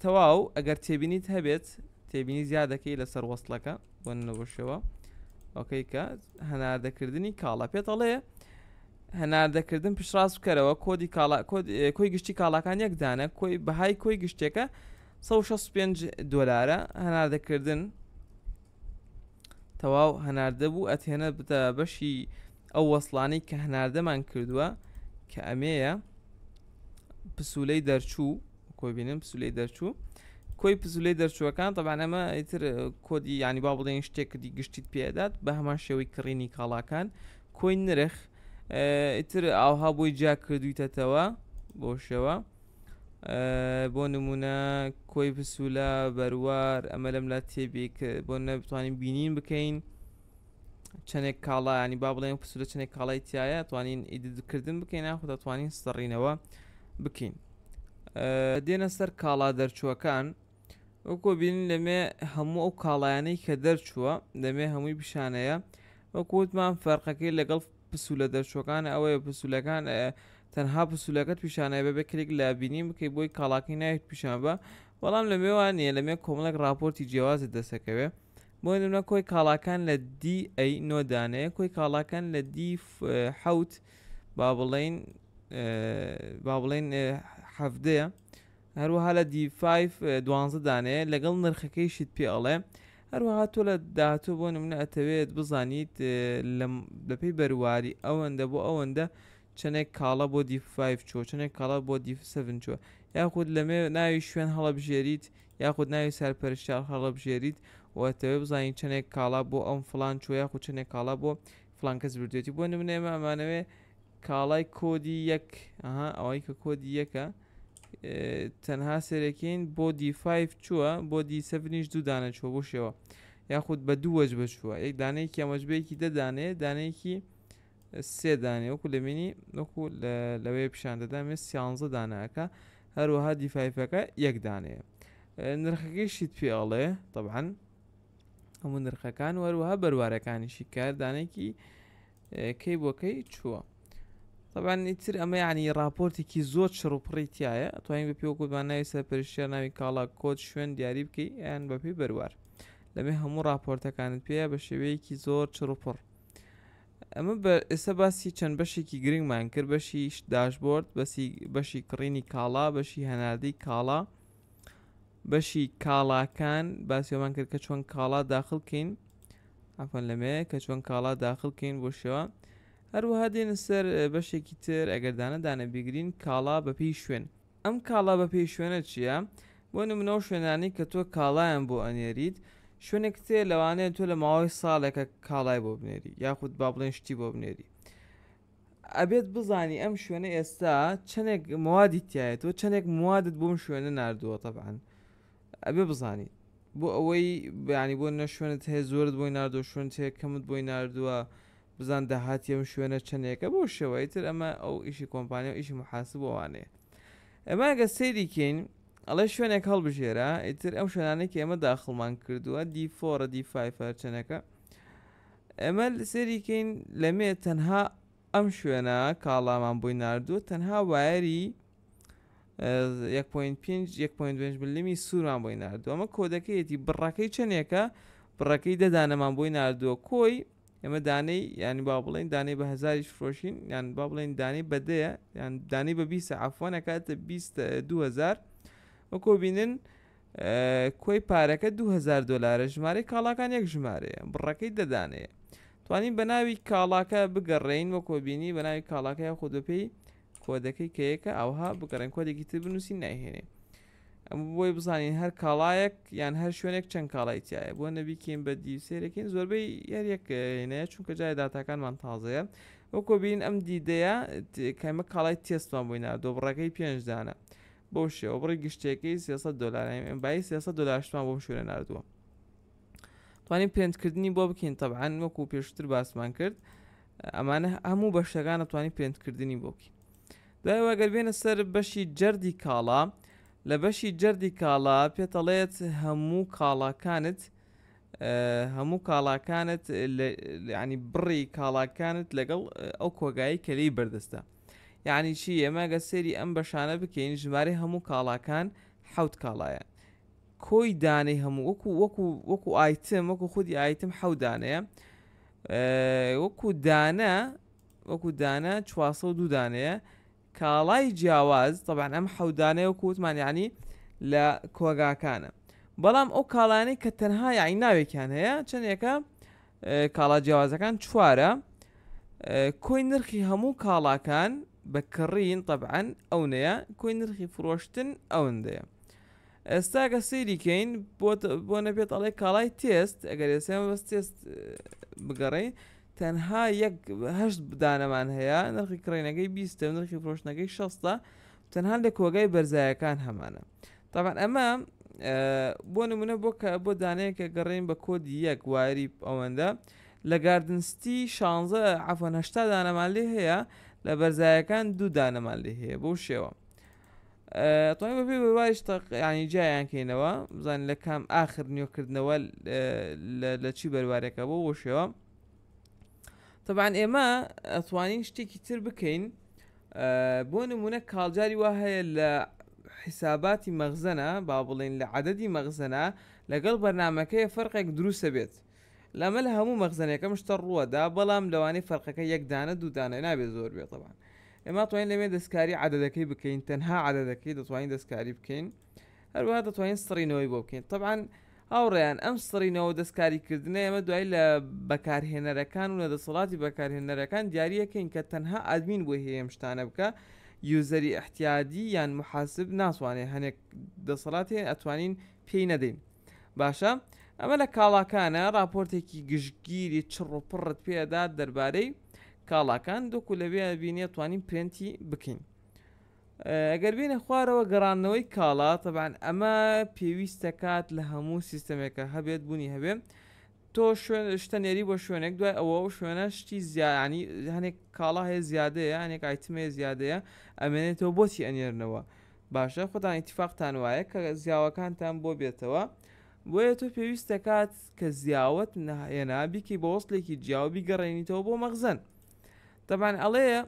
تەواو ئەگەر تێبینیت هەبێت تێبینی زیادەکەی لەسەر وەسڵەکە بۆ نەبۆشەوە ئۆکەی کە هەناردەکردنی کاڵا پێتەڵێ هەناردەکردن پشتڕاست بکەرەوە کۆدی کۆی گشتی کاڵاکان یەکدانە کۆی بەهای کۆی گشتێکە 165 دۆلارە هەناردەکردن تەواو هەناردە بوو ئەتێنە بتە بەشی ئەو وەسڵانەی کە هەناردەمان کردووە کە ئەمەیە پسولەی دەرچوو کۆ كوي بينم بسولي درشو كوي بسولي درشو كان طبعا اما يتر كودي يعني بابلين شتك دي قشتيت بيادات بهما شوي كريني كالا كان كوي نرخ يتر او هابوي جا كردويتا توا بوشوا بۆ نمونە کۆی پسوولە بەروار ئەمە لەم لا تێبێک بۆ نەبتوانین بینین بکەین چەندێک کاڵا ینی با بڵێن پسوولە چەندێک کاڵای تایە توانین ئیدکردن بکەین یاخود دەتوانین سڕینەوە بکەین دێنە سەر کاڵا دەرچووەکان وەکو بینین لەمێ هەموو ئەو کاڵایانەی کە دەرچووە لەمێ هەمووی پیشانەیە وەکووتمان فەرقەکەی لەگەڵ پسوولە دەرچووەکان ئەوەیە پسوولەکان تەنها پسوولەکەت پیشانەیە بەبێ کلێک لە بینیم بکەی بۆی کاڵاکەی ناوێت پیشان بە بەڵام لەمێوان نیە لەمێ کۆمەڵێک راپۆرتی جیاوازت دەسەکەوێ بۆ نمونە کۆی کاڵاکان لە DA 9 دانەیە کۆی کاڵاکان لە D 7 با بڵێن هەفتەیە هەروەها لە D5 12 دانەیە لەگەڵ نرخەکەیشت پێ ئەڵێ هەروەها تۆ لە داهاتوو بۆ نمونە ئەتەوێت بزانیت لەپەی بەرواری ئەوەندە بۆ ئەوەندە چەندێک کاڵە بۆ D5 چۆ چەندێک کاڵە بۆ D7 چۆ یاخود لەمێ ناوی شوێن هەڵەبژێریت یاخود ناوی سەرپەرشتیار هەڵەبژێریت وەتەوێ بزانین چەندێک کاڵا بۆ ئەم فڵان چۆ یاخود چەندێک کاڵا بۆ فڵان کەس بردوێتی بۆ نمونە ئێمە ئەمانەوێ کاڵای کۆدی یەک ئەوەی کە کۆدی یەکە تەنها سەرەکەین بۆ D5 چووە بۆ D7 دوو دانە چوە بۆ شێوە یاخود بە دوو وەج بچووە یەک دانەیەکی ئەمەجبەیەکی دەدانێ دانەیەکی سێ دانێ وەکو لەمینی وەکو لەوەی پیشان دەدامێ 13 داناکە هەروەها D5ەکە یەک دانەیە نرخەکەیشیت پێ ئەڵێ طبعاً هەموو نرخەکان وەروەها بەروارەکانیشی کار دانێکی کەی بۆکەی چووە طبعاً ئیتر ئەمە یعنی راپۆرتێکی زۆر شڕوپڕی تایە ئەتوانین بە پێ وەکوتمان ناوی سەرپەرشتیار ناوی کاڵا کۆد شوێن دیاری بکەی یان بە پێی بەروار لەمێ هەموو راپۆرتەکانت پێە بە شێوەیەکی زۆر چڕوپڕ ئەمە ئێستا باسی چەند بەشێکی گرنگمان کرد بەشی داشبۆرد بەشی کڕینی کاڵا بەشی هەناردەی کاڵا بەشی کاڵاکان باسیەوەمان کرد کە چۆن کاڵا داخڵکەین ئەفەن لەمێ کە چۆن کاڵا داخڵکەین بۆ شێوە هەروەها دێنە سەر بەشێکی تر ئەگەردانە دانە بیگرین کاڵا بەپێی شوێن ئەم کاڵا بەپێی شوێنە چییە بۆ نمونەوە شوێنانی کە تۆ کاڵایان بۆ ئەنێریت شوێنێک تێ لەوانەیە تۆ لە ماوەی ساڵێکە کاڵای بۆ بنێری یاخود با بڵێن شتی بۆ بنێری ئەبێت بزانی ئەم شوێنە ئێستا چەندێک موادی تایە تۆ چەندێک موادت بۆم شوێنە ناردووە طبعاً ئەبێ بزانیت بۆ ئەوەی ینی بۆ نە شوێنت هەیە زۆرت بۆی ناردووە شوێن هەیە کەمت بۆی ناردووە بزان داهاتی ئەم شوێنە چەندێکە بۆ شێوەی تر ئەمە ئەو ئیشی کۆمپانیا و ئیشی محاسب ئەوانەیە ئەمە ئەگە سەیریکەین ئەڵێ شوێنێک هەڵبژێرە ئیتر ئەم شوێنانێکی ئێمە داخڵمان کردووە D4 D5 هەرچەنەکە ئەمە سەریکەین لەمێ تەنها ئەم شوێنە کاڵامان بۆی ناردووە تەنها وایەری 1.5 ملیمی سوورمان بۆی ناردووە ئەمە کۆدەکەیەتی بڕەکەی چەندێکە بڕەکەی دەدانەمان بۆی ناردووە کۆی ئێمە دانەی ینی با بڵێن دانەی بە هەزاریش فرۆشین یان با بڵێن دانەی بەدەیە یان دانەی بە 20 عەفوان ئەکاتە 20,000 وەکۆ بینن کۆی پارەکە $2000 ژمارەی کاڵاکان یەک ژمارەیە بڕەکەی دەدانەیە توانین بە ناوی کاڵاکە بگەڕێین وەکۆ بینی بە ناوی کاڵاکە یا خودۆپێی کۆدەکەی کەیەکە ئەوها بگەڕێن کۆدێکی تر بنووسی نایهێنێ ئەم بۆی بزانین هەر کاڵایەک یان هەر شوێنێک چەند کاڵای تایە بۆ نەبیکەین بە دیسێرەکەین زۆربەی یاریەکەینەیە چونکە جای داتاکانمان تازەیە وەکۆ بین ئەم دیدەیە کەمە کاڵای تێستمان بۆی ناردۆ بڕەکەی 5 دانە بۆ شێوە بڕی گشتێکی $300 بای $300 شتمان بۆم شوێنە ناردووە توانین پرینتکردنی بۆ بکەین طبعاً وەکو پێشتر باسمان کرد ئەمانە هەموو بەشەکانە توانین پرینتکردنی بۆ بکەین دوای ئەگەر بێنە سەر بەشی جەردی کاڵا لە بەشی جەردی کاڵا پێتەڵێت هەموو کاڵاکانت ینی بڕی کاڵاکانت لەگەڵ ئەو کۆگایی کە لی بەردەستە یعنی چی ئێمەگە سێری ئەم بەشانە بکەین ژمارەی هەموو کاڵاکان 7 کاڵایە کۆی دانەی هەموو وەکو ئایتم وەکو خودی ئایتم 7 دانەیە وەکو دانە 402 دانەیە کاڵای جیاواز طبعاً ئەم 7 دانەیە وەکو وتمان یعنی لە کۆگاکانە بەڵام ئەو کاڵانەی کە تەنها یعنی ناوێکیان هەیە چەندێکە کاڵا جیاوازەکان 4 کۆی نرخی هەموو کاڵاکان بكرين طبعا أونيا كوين نرخي فروشتن أونديا استاقا سيري كين بونا بيت علي كالاي تيست اگر يسمى بس تيست بقري تنها يك هشت بدانا مان هيا نرخي كرينا جاي بيستا ونرخي فروشنا جاي شسطة تنها لك وجاي برزايا كان همانا طبعا اما بونا منا بو دانيا كقرين بكود يك واريب اواندا لجاردن ستي شانزة عفوا هشتا دانا مان لي هيا لبرزايا كان دو دانا مان لي هيا بوشيوا طبعا في بوايش يعني جاي يعني كينوا زين لكام آخر نيو كردنوا لشي برواريك أبو وشوا طبعا إما أطوانين شتي كتير بكين بون منك كالجاري وهي حساباتي مخزنة بابلين لعددي مخزنة لقل برنامجي فرقك دروس بيت لما لها مو مخزنة كمشتر دا بلام لواني فرقك يك دانا دو دانا نابي زور بيه طبعا اما توين لمي دسكاري عددكي بكين تنها عددكي دتوين دسكاري بكين هل هذا توين سترينوي بوكين طبعا هاوريان ام سترينو دسكاري كردنا ما دو الا بكار هنا ركان ولا صلاتي بكار هنا ركان دياريه كين كتنها ادمين وهي مشتانه بك يوزري احتيادي يعني محاسب ناس واني هنك دصلاتي اتوانين بيندين باشا اما لكالا كان رابورتيكي گشگيري تشرو برت بيدات درباري كالا كان دوكو لبيا بيني توانين برنتي بكين اگر بين خوارەوە گەڕانەوەی کاڵا طبعا ئەمە پێویستەکات لە هەموو سیستەمێکە هەبێت بوونی هەبێ تۆ شتەنێری بۆ شوێنێک دوای ئەوە شوێنە شتی زیانی هەنێک کاڵا هەیە زیادەیە هەنێک ئایتمەیە زیادەیە ئەمێنێتەوە بۆچی ئەنێرنەوە باشە خۆتان ئیتیفاقتان وایە کە زیاوەکانتان بۆ بێتەوە بۆیە تۆ پێویستەکات کە زیاوت هێنا بیکەی بە وەسڵێکی جیاو بیگەڕێنیتەوە بۆ مەخزن طبعا ئەڵەیە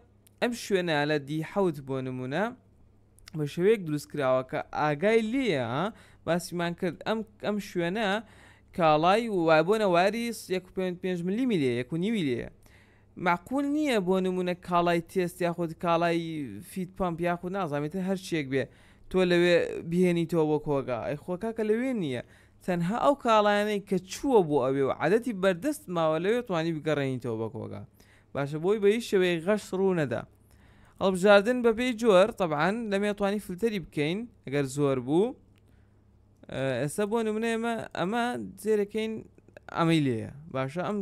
ئەم شوێنە لە دی حەوت بۆ نمونە بە شێوەیەک دروستکراوە کە ئاگای لێە باسیمان کرد ئەم شوێنە کاڵای وابوونە واری 1.5 ملی لێ 1.5 لێ معقول نییە بۆ نمونە کاڵای تێست یاخود کاڵای فیت پامپ یاخود نازانێتە هەر شتێک بێ تۆ لەوێ بهێنیتەوە بۆ کۆگا ئەی خۆکا کە لەوێ نییە تەنها ئەو کاڵانەی کە چووە بۆ ئەوێ و عادەتی بەردەست ماوە لەوێ توانی بگەڕێنیتەوە بە کۆگا باشە بۆی بە هیچ شێوەیە غەش ڕوو نەدا هەڵبژاردن بەپێی جۆر طبعا لەمێتوانی فلتەری بکەین ئەگەر زۆر بوو ئێستا بۆ نمونە ئەمە زێرەکەین ئەمەی لێیە باشە ئەم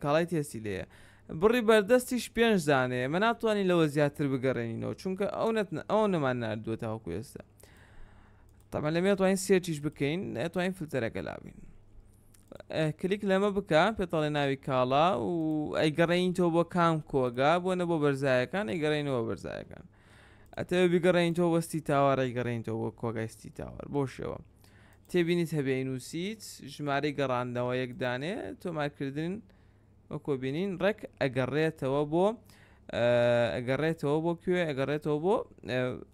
کاڵای تێستی لێیە بڕی بەردەستیش 5 زانەیە مە ناتوانین لەوە زیاتر بگەڕێنینەوە چونکە ئەو نەمان نردووە تاوەکو ئێستا طبعا لەمێتوانین سێرچیش بکەین ئەتوانین فلتەرەکە لابین کلیک لەمە بکە پێتەڵێ ناوی کاڵا و ئەیگەڕێنیتەوە بۆ کام کۆگا بۆنە بۆ بەرزایەکان ئەیگەڕێنەوە بەرزایەکان ئەتەوە بیگەڕێنیتەوە وەستی تاوار ئەیگەڕێنیتەوە بۆ کۆگایستی تاوار بۆ شێوە تێبینیت هەبێ نووسیت ژمارەی گەڕاندنەوە یەکدانێ تۆمارکردن وەکۆ بینین ڕێک ئەگەڕێتەوە بۆ کوێ ئەگەڕێتەوە بۆ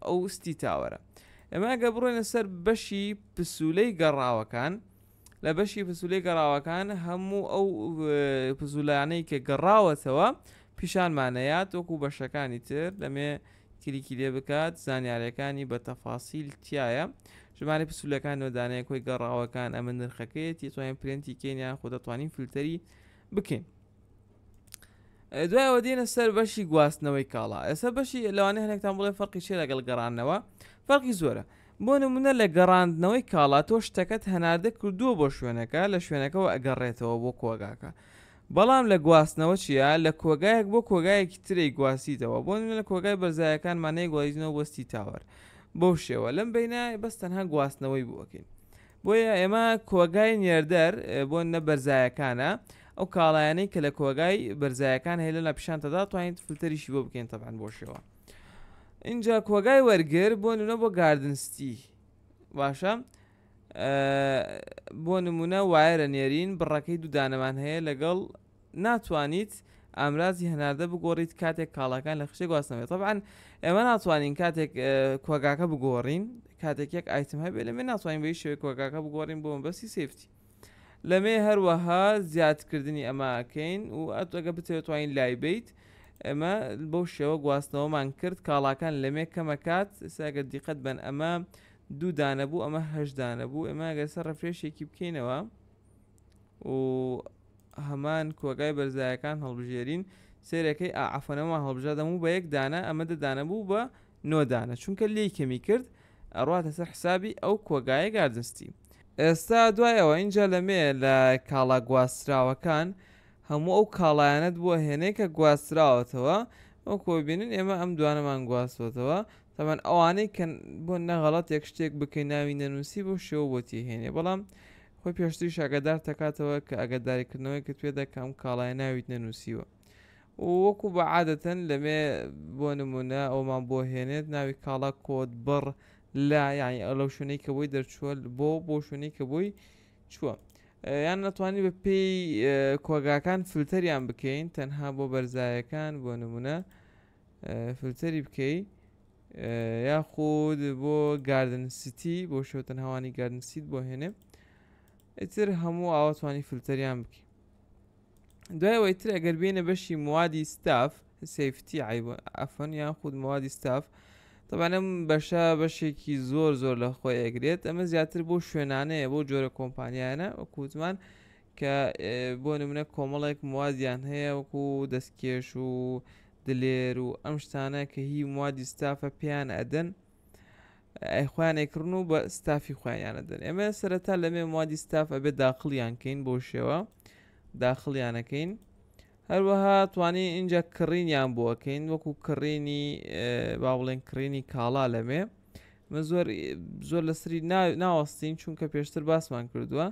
ئەو ستی تاوەرە ئەمە ئەگە بڕۆینە سەر بەشی پسوولەی گەڕاوەکان لە بەشی پسوولەی گەڕاوەکان هەموو ئەو پزولانەی کە گەڕاوەتەوە پیشانمانەیات وەکو بەشەکانی تر لەمێ کلیکی لێ بکات زانیاریەکانی بە تەفاسیل تایە ژمارە پسوولەکان نۆدانەیە کۆی گەڕاوەکان ئەمە نرخەکەیەتی توانین پرێنتی کێنیان خۆ دەتوانین فیلتەری بکەین دوایەوە دێنە سەر بەشی گواستنەوەی کاڵا ئێستا بەشی لەوانەیە هەنێکتان بڵێ فەرقی چێ لەگەڵ گەڕانەوە فەرقی زۆرە بۆ نمونە لە گەڕاندنەوەی کاڵا تۆ شتەکەت هەناردە کردووە بۆ شوێنەکە لە شوێنەکەەوە ئەگەڕێتەوە بۆ کۆگاکە بەڵام لە گواستنەوە چیە لە کۆگایەک بۆ کۆگایەکی ترەی گواستیتەوە بۆ لە کۆگای بەرزایەکانمانەیە گوازینەوە وەستی تاوەر بەو شێوە لەم بینە بەس تەنها گواستنەوەی بووەکەین بۆیە ئێمە کۆگای نێردەر بۆ نە بەرزایەکانە ئەو کاڵایانەی کە لە کۆگای بەرزایەکان هەیە لە پیشانتەدا توانین فلتەریشی بۆ بکەین تەبعاً بۆ شێوە اینجا کۆگای وەرگر بۆ نمونە بۆ گاردنستی باشە بۆ نمونە وایرە نێرین بڕەکەی دوو دانەمان هەیە لەگەڵ ناتوانیت ئامرازی هەناردە بگۆڕیت کاتێک کاڵەکان لە خشتێک گواستنەوەی طبعاً ئێمە ناتوانین کاتێک کۆگاکە بگۆڕین کاتێکێک ئایتم هەبێ لەمێ ناتوانین بە هیچ شێوەیە کۆگاکە بگۆڕین بۆ مەبەستی سێفتی لەمێ هەروەها زیادکردنی ئەماکەین و ئەگە بتەوێت توانین لای بیت ئەمە بەو شێوە گواستنەوەمان کرد کاڵاکان لەمێ کەمەکات ئێستاگە دیقەت بن ئەمە دوو دانە بوو ئەمە 8 دانە بوو ئێمە ئەگەر سەر ڕەفرێشێکی بکەینەوە و هەمان کۆگای بەرزایەکان هەڵبژێرین سیرەکەی عفوەنەوە هەڵبژە دەموو بە 1 دانە ئەمە دەدانە بوو بە 9 دانە چونکە لی کەمی کرد ئەڕاتە سەر حسابی ئەو کۆگایە گاردنستی. ئێستا دوایەوە اینجا لەمێ لە کاڵا گواستراوەکان هەموو ئەو کاڵایانت بووە هێنەی کە گواستراوەتەوە وەکو بینن ئێمە ئەم دوانەمان گواستوەتەوە تەمان ئەوانەی کە بۆ نەغەڵەت یەک شتێک بکەین ناوی نەنووسی بۆ شێوە بۆ تێهێنێ بەڵام خۆی پێشتریش ئاگادار دەکاتەوە کە ئەگەداریکردنەوەی کە توێ دەکەم کاڵای ناویت نەنووسیوە وەکو بە عادەتەن لەمێ بۆ نمونە ئەومان بۆ هێنێت ناوی کاڵا کۆد بڕ لا یعنی ئەلەو شوێنەی کە بۆی دەرچووە بۆ شوێنەی کە بۆی چووە یان ناتوانانی بە پێی کۆگاکان فلتەریان بکەین تەنها بۆ بەرزایەکان بۆ نمونە فلتەری بکەی یاخود بۆ گاردنسیتی بۆ شێوتەن هەوانی گاردنسیت بۆ هێنێ ئیتر هەموو ئاواتوانی فلتەریان بکەی دوایەوە ئیتر ئەگەر بینە بەشی موادی ستاف سیفتی عفەن یاخود موادی ستاف طبعا ئەم بەشە بەشێکی زۆر لە خۆی ئەگرێت ئەمە زیاتر بۆ شوێنانەیە بۆ جۆرە کۆمپانیانە وەکووتمان کە بۆ نمونە کۆمەڵێک موادیان هەیە وەکو دەستکێش و دلێر و ئەم شتانە کە هی موادی ستافە پێیان ئەدەن خۆیانێکردن و بە ستافی خۆیانەدەن ئێمە سەرەتا لەمێ موادی ستاف ئەبێ داخڵیان کەین بۆ شێوە داخڵیانەکەین هەروەها توانی اینجا کڕینیان بووەکەین وەکو کڕینی با بڵێن کڕینی کاڵا لەمێ مە زۆر لەسری ناوەستین چونکە پێشتر باسمان کردووە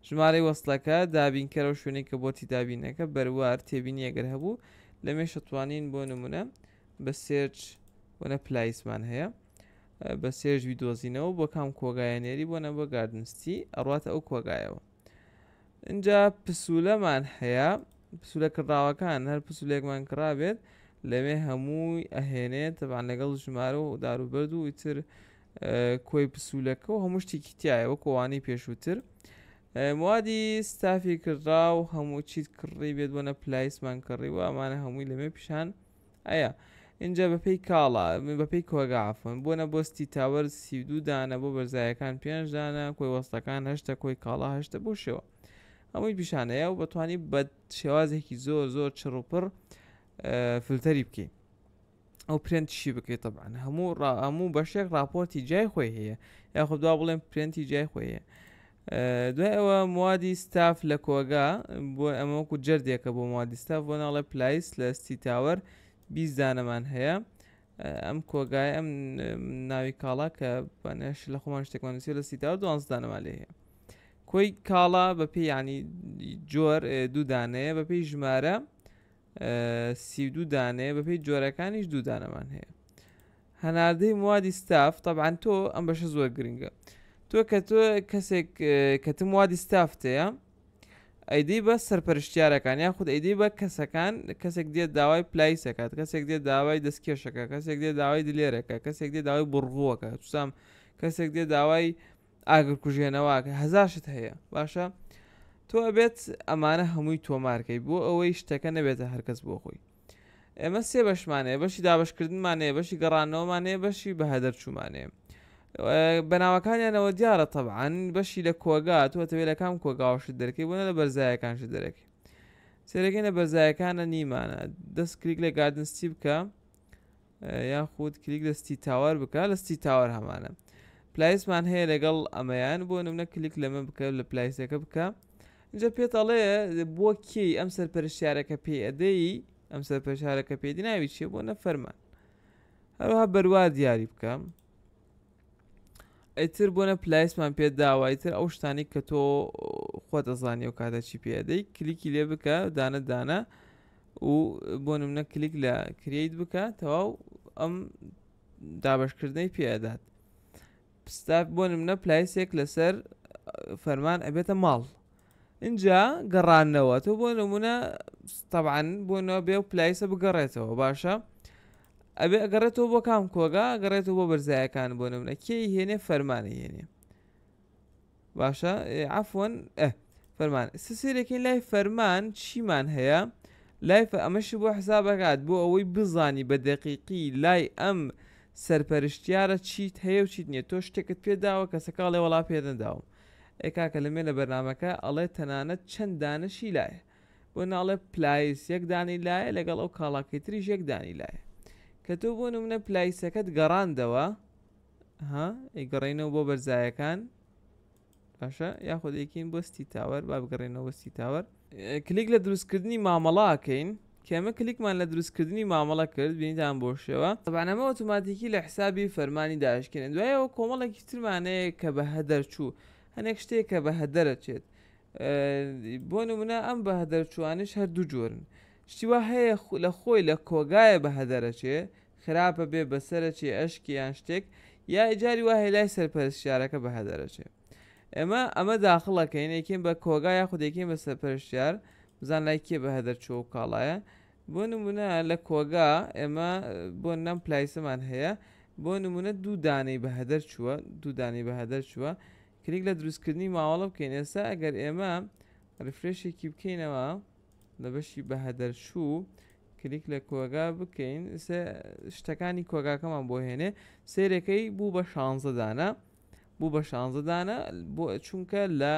ژمارەی وەستلەکە دابینکەرە و شوێنێک کە بۆتی دابینەکە بەروار تێبینی ئەگەر هەبوو لەمێ شەتوانین بۆ نمونە بە سێرچ وەنە پلایسمان هەیە بە سێژوی دۆزینەوە بۆ کام کۆگایەنێری بۆنە بۆ گاردنستی ئەڕاتە ئەو کۆگایەوە اینجا پسوولەمان هەیە پسوولە کڕاوەکان هەر پسولێکمان کڕابێت لەمێ هەمووی ئەهێنێت تەبان لەگەڵ ژمارە و داروبەرد و ئیتر کۆی پسوولەکە و هەموو شتێکی تایەوە کۆوانی پێشووتر موادی ستافی کڕا و هەموو چیت کڕی بێت بۆنە پلایسمان کڕی و ئەمانە هەمووی لەمێ پیشان ئەیە اینجا بەپێی کاڵا بەپێی کۆگافن بۆنە بۆستی تاوەر 32 دانە بۆ بەرزایەکان 5 دانە کۆی وەستەکان 8 کۆی کاڵا 8 بۆ شێوە هەمووی پیشانەیە و بەتوانی بە شێوازێکی زۆر چڕوپڕ فلتەری بکەیت ئەو پرێنتشی بکەیت طبعا هەموو بەشێک راپۆرتی جای خۆی هەیە یاخود دوا بڵێن پرێنتی جای خۆی هەیە دوای ئەوە موادی ستاف لە کۆگا بۆ ئەمە وەکو جەردێکە بۆ موادی ستاف بۆ ناڵە پلایس لە ستی تاوەر 20 دانەمان هەیە ئەم کۆگای ئەم ناوی کاڵا کە بەنەش لە خۆمان شتێکمان نووسێ لە ستی تاوەر 12 دانەمان لێ هەیە کۆی کاڵا بەپێی ینی جۆر 2 دانەیە بەپێی ژمارە 32 دانەیە بەپێی جۆرەکانیش 2 دانەمان هەیە هەناردەی موادی ستاف طبعا تۆ ئەم بەشە زۆر گرنگە تۆ کەسێک کەتم موادی ستافتەیە ئەیدەی بە سەرپەرشتیارەکان یاخود ئەیدەی بە کەسێک دێت داوای پلایسەکات کەسێک دێت داوای دەستکێشەکە کەسێک دێت داوای دلێرەکە کەسێک دێت داوای بڕغووەکە تووسام کەسێک دێت داوای ئاگر کوژێنەوەکە هەزاشت هەیە باشە تۆ ئەبێت ئەمانە هەمووی تۆمارکەی بۆ ئەوەی شتەکە نەبێتە هەرکەس بۆ خۆی ئێمە سێ بەشمانەیە بەشی دابشکردنمانەیە بەشی گەڕانەوەمانەیە بەشی بەهەدەرچوومانەیە بەناوەکانیانەوە دیارە طبعا بەشی لە کۆگا تۆتەوێت لە کام کۆگاوەشت دەرەکەی بۆنە لە بەرزایەکانشت دەرەکەی سێرەکەی لە بەرزایەکانە نیمانە دەست کلیک لە گاردنستی بکە یاخود کلیک لە ستی تاوەر بکە لە ستی تاوەر هەمانە پلایسمان هەیە لەگەڵ ئەمەیان بۆ نمونە کلیک لەمە بکە لە پلایسەکە بکە اینجا پێتەڵێ بۆ کێی ئەم سەرپەرشتیارەکە پێ ئەدەی ئەم سەرپەرشتیارەکە پێدی ناوی چیە بۆ نەفەرمان هەروەها بەروار دیاری بکە ئیتر بۆنە پلایسمان پێ داوە ئیتر ئەو شتانی کە تۆ خۆت دەزانی و کاتە چی پێدەی کلیکی لێ بکە دانە و بۆ نمونە کلیک لە کرییت بکە تەواو ئەم دابشکردنەی پێدات پستاف بۆ نمونە پلایسێک لەسەر فەرمان ئەبێتە ماڵ اینجا گەڕانەوە تۆ بۆ نمونە طبعا بۆنەوە بێ و پلایسە بگەڕێتەوە باشە ئەبێ ئەگەڕێتەوە بۆ کام کۆگا ئەگەڕێتەوە بۆ بەرزایەکان بۆ نمونە کێی هێنێ فەرمانە هێنێ باشە عەفوەن فەرمان سێرەکەی لای فەرمان چیمان هەیە لای ئەمەشی بۆ حسابەکات بۆ ئەوەی بزانی بە دەقیقی لای ئەم سەرپەرشتیارە چیت هەیە و چیت نییە تۆ شتێکت پێداوە کەسەکەڵێ وەڵا پێدەداوم ئێکاکە لەمێ لە بەرنامەکە ئەڵێ تەنانەت چەند دانەشی لایە بۆ ناڵێ پلایس یەک دانی لایە لەگەڵ ئەو کاڵاکەی تریش یەک دانی لایە کە تۆ بۆ نمونە پلایسەکەت گەڕاندەوە ئەیگەڕێنەوە بۆ بەرزایەکان باشە یاخود ئەیکەین بۆ ستی تاوەر با بگەڕێنەوە ستی تاوەر کلیک لە دروستکردنی مامەڵاکەین کەمە کلیکمان لە دروستکردنی مامەڵە کرد بینیتان بۆشەوە طبعا ئەمە ئۆتۆماتیکی لە حسابی فەرمانی داهشکێنن دوایەوە کۆمەڵێکی ترمانەیە کە بە هەدەرچوو هەنێک شتێک کە بە هەدەرەچێت بۆ نمونە ئەم بە هەدەرچوانش هەردوو جۆرن شتی وا هەیە لە خۆی لە کۆگایە بە هەدەرەچێ خراپە بێ بەسەرەچێ ئەشکی یان شتێک یا ئیجاری وا هەیە لای سەرپەرستیارەکە بە هەدەرەچێ ئەمە داخڵەکەین یەکێن بە کۆگا یاخود یەکێن بە سەرپەرستیار بزان لای کێ بە هەدەرچوە و کاڵایە بۆ نمونە لە کۆگا ئێمە بۆ نەم پلایسەمان هەیە بۆ نمونە دوو دانەی بە هەدەر چووە دوو دانەی بە هەدەر چووە کلیک لە دروستکردنی ماوەڵە بکەین ئێستا ئەگەر ئێمە ریفرێشێکی بکەینەوە لە بەشی بە هەدەر چوو کلیک لە کۆگا بکەین شتەکانی کۆگاکەمان بۆ هێنێ سێرەکەی بوو بە 16 دانە بوو بە 16 دانە بۆ چونکە لە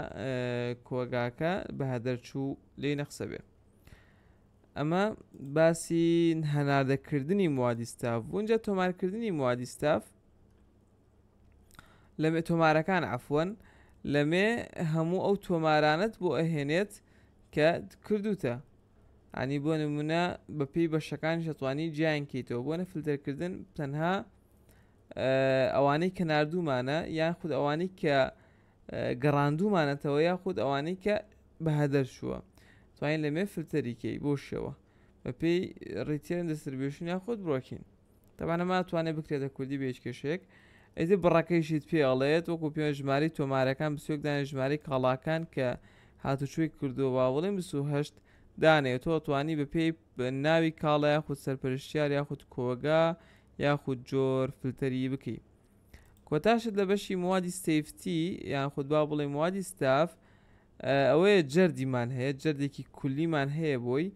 کۆگاکە بە هەدەرچوو لێ نەخسە بێ ئەمە باسی هەناردەکردنی موادی ستاف بوونجا تۆمارکردنی موادی ستاف لەمێ تۆمارەکان عەفوەن لەمێ هەموو ئەو تۆمارانت بۆ ئەهێنێت کە کردوتە عنی بۆ نمونە بەپێی بەشەکانی شەتوانی جیانکەیتەوە بۆ نەفلتەرکردن تەنها ئەوانەی کە ناردوومانە یان خود ئەوانەی کە گەڕاندوومانەتەوە یاخود ئەوانەی کە بە هەدەر چووە توانین لەمێ فلتەریکەی بۆ شێوە بەپێی ڕیتێرن دەستربێشن یاخود بڕۆکین تەبانە ماتوانێت بکرێتە کوردی بە هیچ کێشێک ئەیدی بڕەکەیشیت پێڵێت وەکو پێ ژماری تۆمارەکان بسوێک دانێ ژماری کاڵاکان کە هاتوچووی کردووە با بڵێن 28 دانێت تۆ توانی بەپێی ناوی کاڵە یاخود سەرپەرشتیار یاخود کۆگا یاخود جۆر فلتەری بکەی کۆتاشت لە بەشی موادی سیفتی یان خود با بڵێ موادی ستاف ئەوەیە جەردیمان هەیە جەردێکی کولیمان هەیە بۆی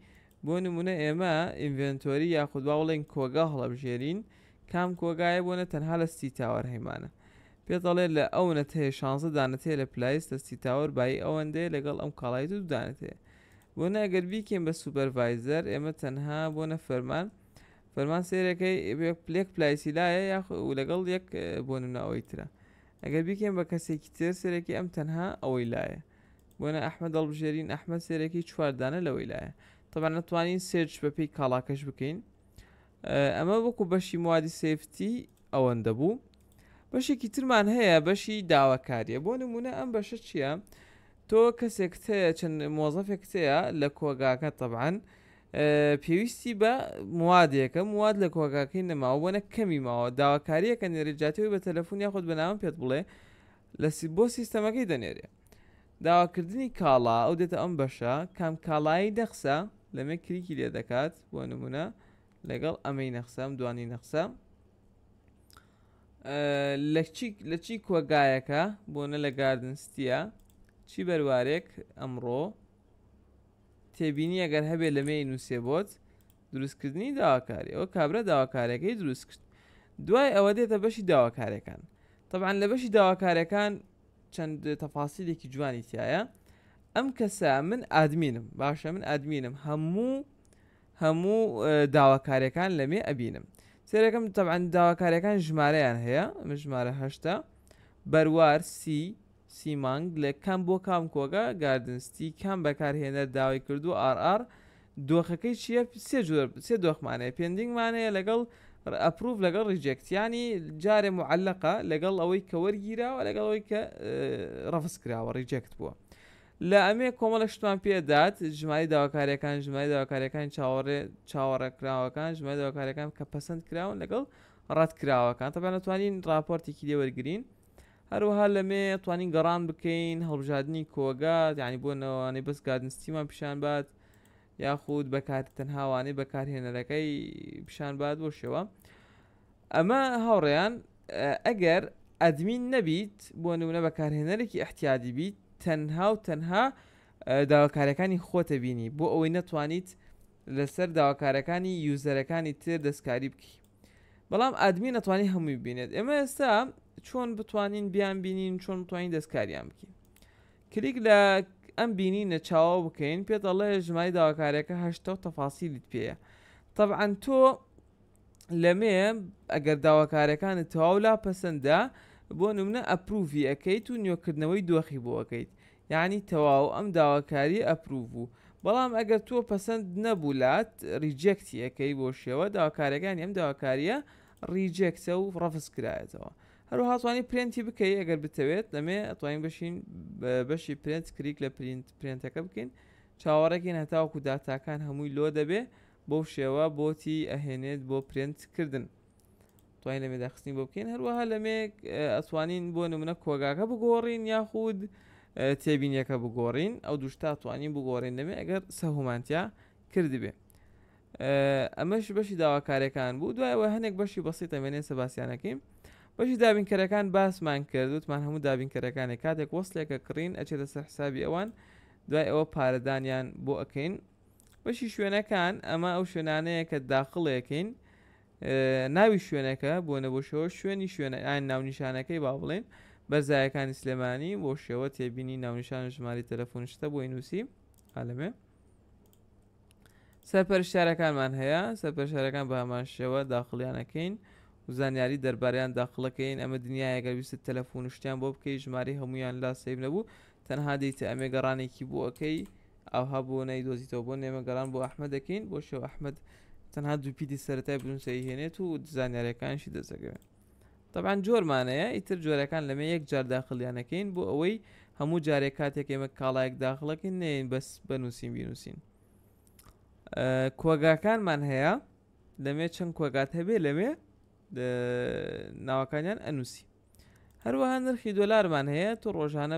بۆ نمونە ئێمە ئینڤێنتۆری یاخود با بڵێن کۆگا هەڵەبژێرین کام کۆگایە بۆنە تەنها لە ستی تاوەر هەیمانە پێدەڵێ لە ئەوەت هەیە 16 دانەت هەیە لە پلایس لە ستی تاوەر بای ئەوەندەیە لەگەڵ ئەم کاڵای دوو دانەت هەیە بۆنە ئەگەر بیکەین بە سوپەرڤایزەر ئێمە تەنها بۆنە فەرمان سێرەکەی پلێک پلایسی لایە یاخود لەگەڵ یەک بۆ نمونە ئەوەی ترە ئەگەر بیکەین بە کەسێکی تر سێرەکەی ئەم تەنها ئەوەی لایە بۆنە ئەحمەد هەڵبژێرین ئەحمەد سێرەکەی 4 دانە لەوەی لایە طبعا نەتوانین سێرچ بەپێی کاڵاکەش بکەین ئەمە وەکو بەشی موادی سیفتی ئەوەندە بوو بەشێکی ترمان هەیە بەشی داواکاریە بۆ نمونە ئەم بەشە چییە تۆ کەسێک هەیە چەند مۆزەفێک هەیە لە کۆگاکە طبعا پێویستی بە موادێکە مواد لە کۆگاکەی نەماوە بۆنە کەمی ماوە داواکاریەکە نێرەجاتەوەی بە تەلەفۆن یاخود بەناوم پێت بڵێ بۆ سیستەمەکەی دەنێرێ داواکردنی کاڵا ئەو دێتە ئەم بەشە کام کاڵایی نەخسە لەمێ کلیکی لێ دەکات بۆ نمونە لەگەڵ ئەمەی نەخسەم دوانی نەخسە لە چی کۆگایەکە بۆنە لە گاردنستیە چی بەروارێک ئەمڕۆ تێبینی ئەگەر هەبێ لەمێ نووسێ بۆت دروستکردنی داواکاری ئەوە کابرا داواکارەکەی دروست کرد دوای ئەوە دێتە بەشی داواکارەکان طبعا لە بەشی داواکارەکان چەند تەفاسیلێکی جوانی تایە ئەم کەسە من ئادمینم باشە من ئادمینم هەموو داواکاریەکان لەمێ ئەبینم سێرەکەم طبعا داواکاریەکان ژمارەیان هەیە من ژمارە 8 بەروار سی مانگ لە کام بۆ کام کۆگا گاردنستی کام بەکارهێنەر داوای کردو ئار دۆخەکەی چییە سێ دۆخمانەیە پێندینگمانەیە لەگەڵ ئەپروف لەگەڵ ڕیجێکتیانی جارێ معلقە لەگەڵ ئەوەی کە وەرگیراوە لەگەڵ ئەوەی کە ڕەفس کراوە ڕیجێکت بووە لە ئەمێ کۆمەڵە شتمان پێدات ژماری داواکاریەکان چاوەڕێکراوەکان ژماری داواکاریەکان کە پەسەند کراون لەگەڵ ڕەتکراوەکان تەبان نتوانین راپۆرتێکی لێ وەرگرین هەروەها لەمێ توانین گەڕان بکەین هەڵبژاردننی کۆگا یعنی بۆ نەوانەی بەس گاردنستیمان پیشان بات یاخود بەکار تەنهاوانەی بەکارهێنەرەکەی پیشان بات بۆ شێوە ئەمە هاوڕێیان ئەگەر ئەدمین نەبیت بۆ نمونە بەکارهێنەرێکی احتیاجی بیت تەنها داواکاریەکانی خۆتە بینی بۆ ئەوەی نەتوانیت لەسەر داواکارەکانی یوزەرەکانی تر دەستکاری بکەی بەڵام ئادمی نەتوانی هەمووی ببینێت ئێمە ئێستا چۆن بتوانین بیان بینین چۆن بتوانین دەستکاریان بکەین کلیک لە ئەم بینینە چاوە بکەین پێت دەڵێ ژماری داواکاریەکە 8 تەفاسیلیت پێیە. طبعا تۆ لەمێ ئەگەر داواکاریەکانت تەواو لا پەسەندە بۆ نمونە ئەپروڤی ئەەکەیت و نوێکردنەوەی دۆخی بۆ ئەەکەیت، یعنی تەواو ئەم داواکاری ئەپروڤ بوو. بەڵام ئەگەر تۆ پەسەند نەبوولات ریجێکتی ئەەکەی بۆ شێوە داواکاریەکانی ئەم داواکاریە ریجێکتە و ڕەفز کرایەتەوە. هەروەها توانی پرێنتی بکەی ئەگەر بتەوێت لەمێ ئەتوانین بشین بەشی پرێنت کلیک لە پرێنتەکە بکەین چاوەڕێکین هەتاوەکو داتاکان هەمووی لۆ دەبێ بۆ شێوە بۆتی ئەهێنێت بۆ پرێنتکردن. توانین لەمێ داخستنی بۆ بکەین. هەروەها لەمێ ئەتوانین بۆ نمونە کۆگاکە بگۆڕین یاخود تێبینیەکە بگۆڕین، ئەو دوشتا توانین بگۆڕین لەمێ ئەگەر سەهومانتیا کردبێ. ئەمەش بەشی داواکاریەکان بوو. دوایەوە هەنێک بەشی بەسیط ئەمێنێ سەباسییانەکەیم. بەشی دابینکەرەکان باسمان کردوتمان هەموو دابینکەرەکانی کاتێک وەسلێکە کڕین ئەچێتە سەر حسابی ئەوان، دوای ئەوە پارەدانیان بۆ ئەەکەین. بەشی شوێنەکان ئەمە ئەو شوێنانەیە کە داخڵەکەین ناوی شوێنەکە بۆ نەبۆشەوە شوێنی شوێنەیان ناونیشانەکەی با بڵێن بەرزایەکانی سلێمانی بۆ شێوە تێبینی ناونیشان ژماری تەلەفۆنشتە بۆی نووسی ئالەمێ. سەرپەرشتیارەکانمان هەیە، سەرپەرشتیارەکان بە هەمان شێوە داخڵیانەکەین و زانیاری دەربارەیان داخڵەکەین. ئەمە دنیایەگەر ویست تەلەفۆنشتیان بۆ بکەی ژماری هەمویان لا سیب نەبوو تەنها دیتە ئەمێ گەڕانێکی بۆ ئەەکەی ئەوها بۆ نەیدۆزیتەوە بۆ نێمە گەڕان بۆ ئەحمەد دەکەین بۆ شێوە ئەحمەد تەنها دووپیتی سەرەتای بنووسەی هێنێت و زانیاریەکانشی دەزەگەوێت. طبعا جۆرمانەیە ئیتر جۆرەکان لەمێ یەک جار داخڵیانەکەین بۆ ئەوەی هەموو جارێک کاتێک ئێمە کاڵایەک داخڵەکەین نێن بەس بنووسین بینووسین. کۆگاکانمان هەیە لەمێ چەند کۆگات هەبێ لەمێ ناوەکانیان ئەنووسی. هەروەها نرخی دۆلارمان هەیە تۆ ڕۆژانە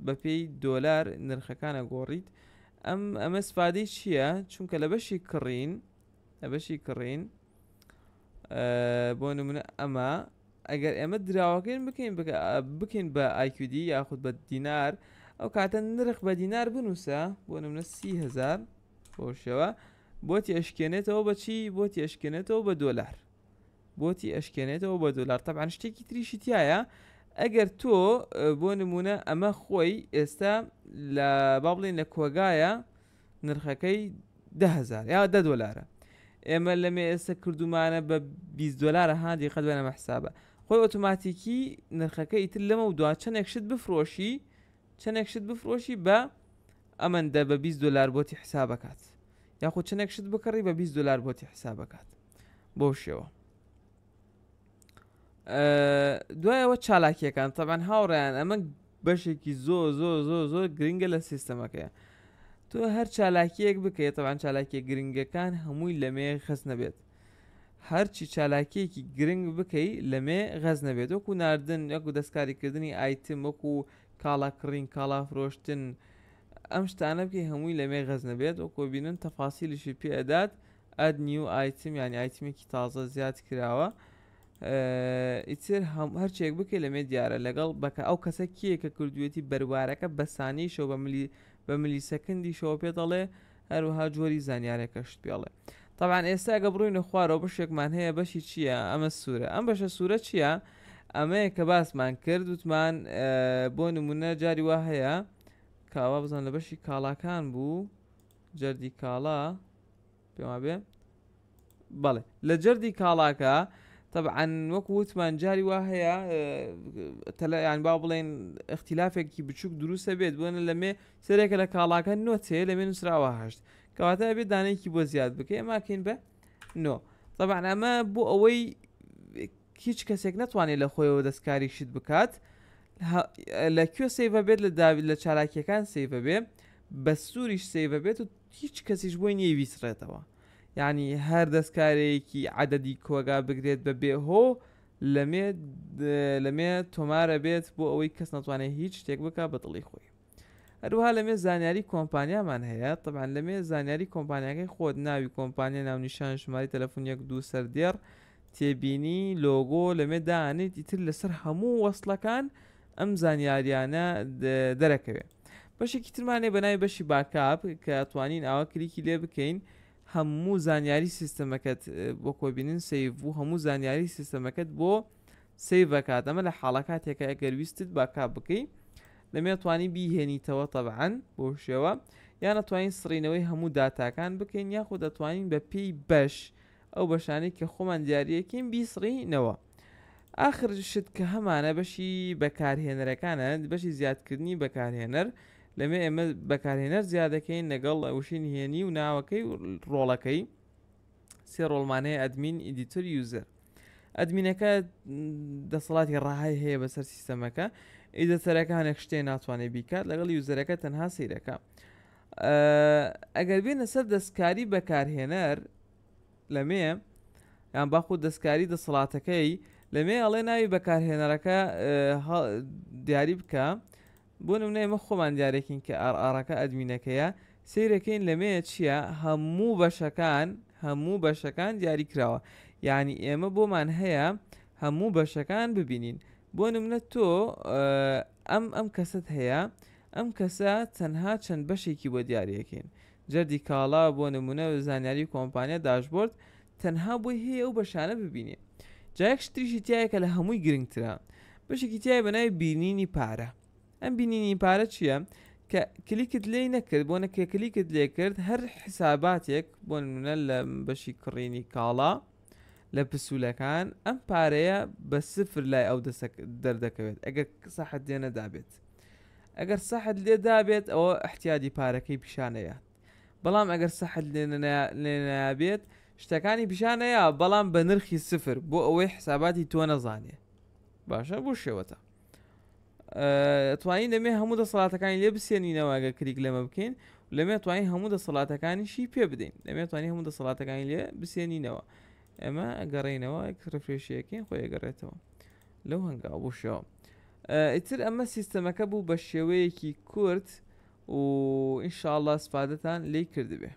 بەپێی دۆلار نرخەکانە گۆڕیت. ئەمە سفادەی چییە؟ چونکە لە بەشی کڕین بۆ نمونە ئەمە ئەگەر ئێمە دراوەکەین بکەین بە IQD یاخود بە دینار ئەو کاتە نرخ بە دینار بنووسە بۆ نمونە 30,000 بۆ شێوە بۆتی ئەشکێنێتەوە بەچی بۆتی ئەشکێنێتەوە بە دۆلار بۆتی ئەشکێنێتەوە بە دۆلار. طبعا شتێکی تریشی تایە ئەگەر تۆ بۆ نمونە ئەمە خۆی ئێستا لە با بڵێن لە کۆگایە نرخەکەی 10,000 یا 10 دۆلارە ئێمە لەمێ ئێستا کردومانە بە 20 دۆلارە هادی قەت بەنەمە حسابە خۆی ئۆتۆماتیکی نرخەکە ئیتر لەمە و دوا چەندێکشت بفرۆشی بە ئەمەندە بە 20 دۆلار بۆتی حسابەکات یاخود چەندێکشت بکڕی بە 20 دۆلار بۆتی حسابەکات بۆ شێوە. دوایەوە چالاکیەکان طبعا هاوڕێیان ئەمە بەشێکی زۆر گرنگە لە سیستەمەکەیە. تۆ هەر چالاکیەک بکەیت طبعا چالاکیە گرنگەکان هەمووی لەمێ خەز نەبێت. هەرچی چالاکیەکی گرنگ بکەی لەمێ غەز نەبێت وەکو ناردن وەکو دەستکاریکردنی ئایتم وەکو کاڵاکڕین کاڵا فرۆشتن ئەم شتانە بکەی هەمووی لەمێ غەز نەبێت وەکو بینن تەفاسیلیشی پێ ئەدات ئەد نیو ئایتم یعنی ئایتمێکی تازە زیاد کراوە ئیتر هەرچێک بکەی لەمێ دیارە لەگەڵ بەکە ئەو کەسە کیە کە کردوێتی بەروارەکە بە سانیشەوە بە ملیسەکندی شەوە پێ دەڵێ هەروەها جۆری زانیارێکەشت پێڵێ. طبعا ئێستا ئەگە بڕوینە خوارەوە بەشێکمان هەیە بەشی چییە؟ ئەمە سوورە. ئەم بەشە سوورە چییە؟ ئەمەیە کە باسمان کرد وتمان بۆ نمونە جاری وا هەیە کاوا بزان لە بەشی کاڵاکان بوو جەردی کاڵا پێما بێ بەڵێ لە جەردی کاڵاکە طبعا وەکو وتمان جاری وا هەیە یان با بڵێن اختلافێکی بچووک دروستە بێت بۆنە لەمێ سەرێکە لە کاڵاکە نۆتێ لەمێ نووسراوە هەشت کەواتە بێت دانەیەکی بۆ زیاد بکەی ئەماکەین بە نۆ. طبعا ئەمە بۆ ئەوەی هیچ کەسێک نەتوانێت لە خۆیەوە دەستکاری شت بکات لە کوێ سەیڤە بێت لە داوید لە چالاکیەکان سەیڤە بێ بە سووریش سەیڤە بێت و هیچ کەسیش بۆی نییە بیسڕێتەوە یعنی هەر دەستکارێکی عەدەدی کۆگا بگرێت بە بێهۆ لەمێ تۆمارە بێت بۆ ئەوەی کەس نەتوانێت هیچ شتێک بکە بە دڵی خۆی. هەروها لەمێ زانیاری کۆمپانیامان هەیە طبعا لەمێ زانیاری کۆمپانیاکەی خۆت ناوی کۆمپانیا ناونیشان ژماری تەلەفۆن 1 2 سەردێڕ تێبینی لۆگۆ لەمێ دانیت ئیتر لەسەر هەموو وەسڵەکان ئەم زانیاریانە دەرەکەوێت. بەشێکی ترمانێ بەناوی بەشی باکاپ کە توانین ئاوا کلیکی لێ بکەین هەموو زانیاری سیستەمەکەت بۆ کۆبینن سیڤ و هەموو زانیاری سیستەمەکەت بۆ سیڤەکات ئەمە لە حاڵەکاتێکە ئەگەر ویستت باکاپ بکەی لەمێ توانی بیهێنیتەوە تەبعەن بۆ شێوە یان ئەتوانین سڕینەوەی هەموو داتاکان بکەین یاخود دەتوانین بە پێی بەش ئەو بەشانەی کە خۆمان دیاریەکەین بیسڕینەوە. آخر شت کە هەمانە بەشی بەکارهێنەرەکانە بەشی زیادکردنی بەکارهێنەر لەمێ ئێمە بەکارهێنەر زیاد دەکەین لەگەڵ وشین هێنی و ناوەکەی ڕۆڵەکەی سێ ڕۆڵمانەیە ئەدمین ئیدیتۆر یوزەر. ئەدمینەکە دەسەڵاتی ڕاهای هەیە بەسەر سیستەمەکە ئیدیتەرەکانێک شتێ ناتوانێت بیکات لەگەڵ یوزەرەکە تەنها سیرەکە. ئەگەر بێنە سەر دەستکاری بەکارهێنەر لەمێ یان باخود دەستکاری دەسەڵاتەکەی لەمێ ئەڵێ ناوی بەکارهێنەرەکە دیاری بکە بۆ نمونە ئێمە خۆمان دیارێکین کە ئارڕەکە ئەدمینەکەیە سیرەکەین لەمێ چییە هەموو بەشەکان دیاری کراوە یعنی ئێمە بۆمان هەیە هەموو بەشەکان ببینین بۆ نمونە تۆ ئەم کەست هەیە ئەم کەسە تەنها چەند بەشێکی بۆ دیارەکەین جەردی کاڵا بۆ نمونە زانیاری کۆمپانیا داشبۆرد تەنها بۆی هەیە ئەو بەشانە ببینێ. جایەک شتریشی تایە کە لە هەمووی گرنگترە بەشێکی تایە بەناوی بینینی پارە. ئەم بینینی پارە چییە کە کلیکت لێی نەکرد بۆ نەکە کلیکت لێ کرد هەر حساباتێک بۆ نمونە لە بەشی کڕینی کاڵا لە پسوولەکان ئەم پارەیە بە سفر لای ئەو دەردەکەوێت ئەگەر سەحت لێ نەدابێت. ئەگەر سەحت لێ دابێت ئەوە احتیاجی پارەکەی پیشانەیە بەڵام ئەگەر سەحت لێ نەیابێت شتەکانی پیشانەیە بەڵام بە نرخی سفر بۆ ئەوەی حساباتی تۆ نەزانێ. باشە بۆ شێوەتە توانین لەمێ هەموو دەسەڵاتەکانی لێ بسێنینەوە ئەگەر کلیک لەمە بکەین لەمێ توانین هەموو دەسەڵاتەکانیشی پێ بدەین لەمێ توانین هەموو دەسەڵاتەکانی لێ بسێنینەوە. ئەمە ئەگەڕێینەوە ڕفرێشیەکەین خۆی ئەگەڕێتەوە لەو هەنگاو بۆ شێوە. ئیتر ئەمە سیستەمەکە بوو بە شێوەیەکی کورت و ئینشاءالله سپادەتان لێی کردبێ.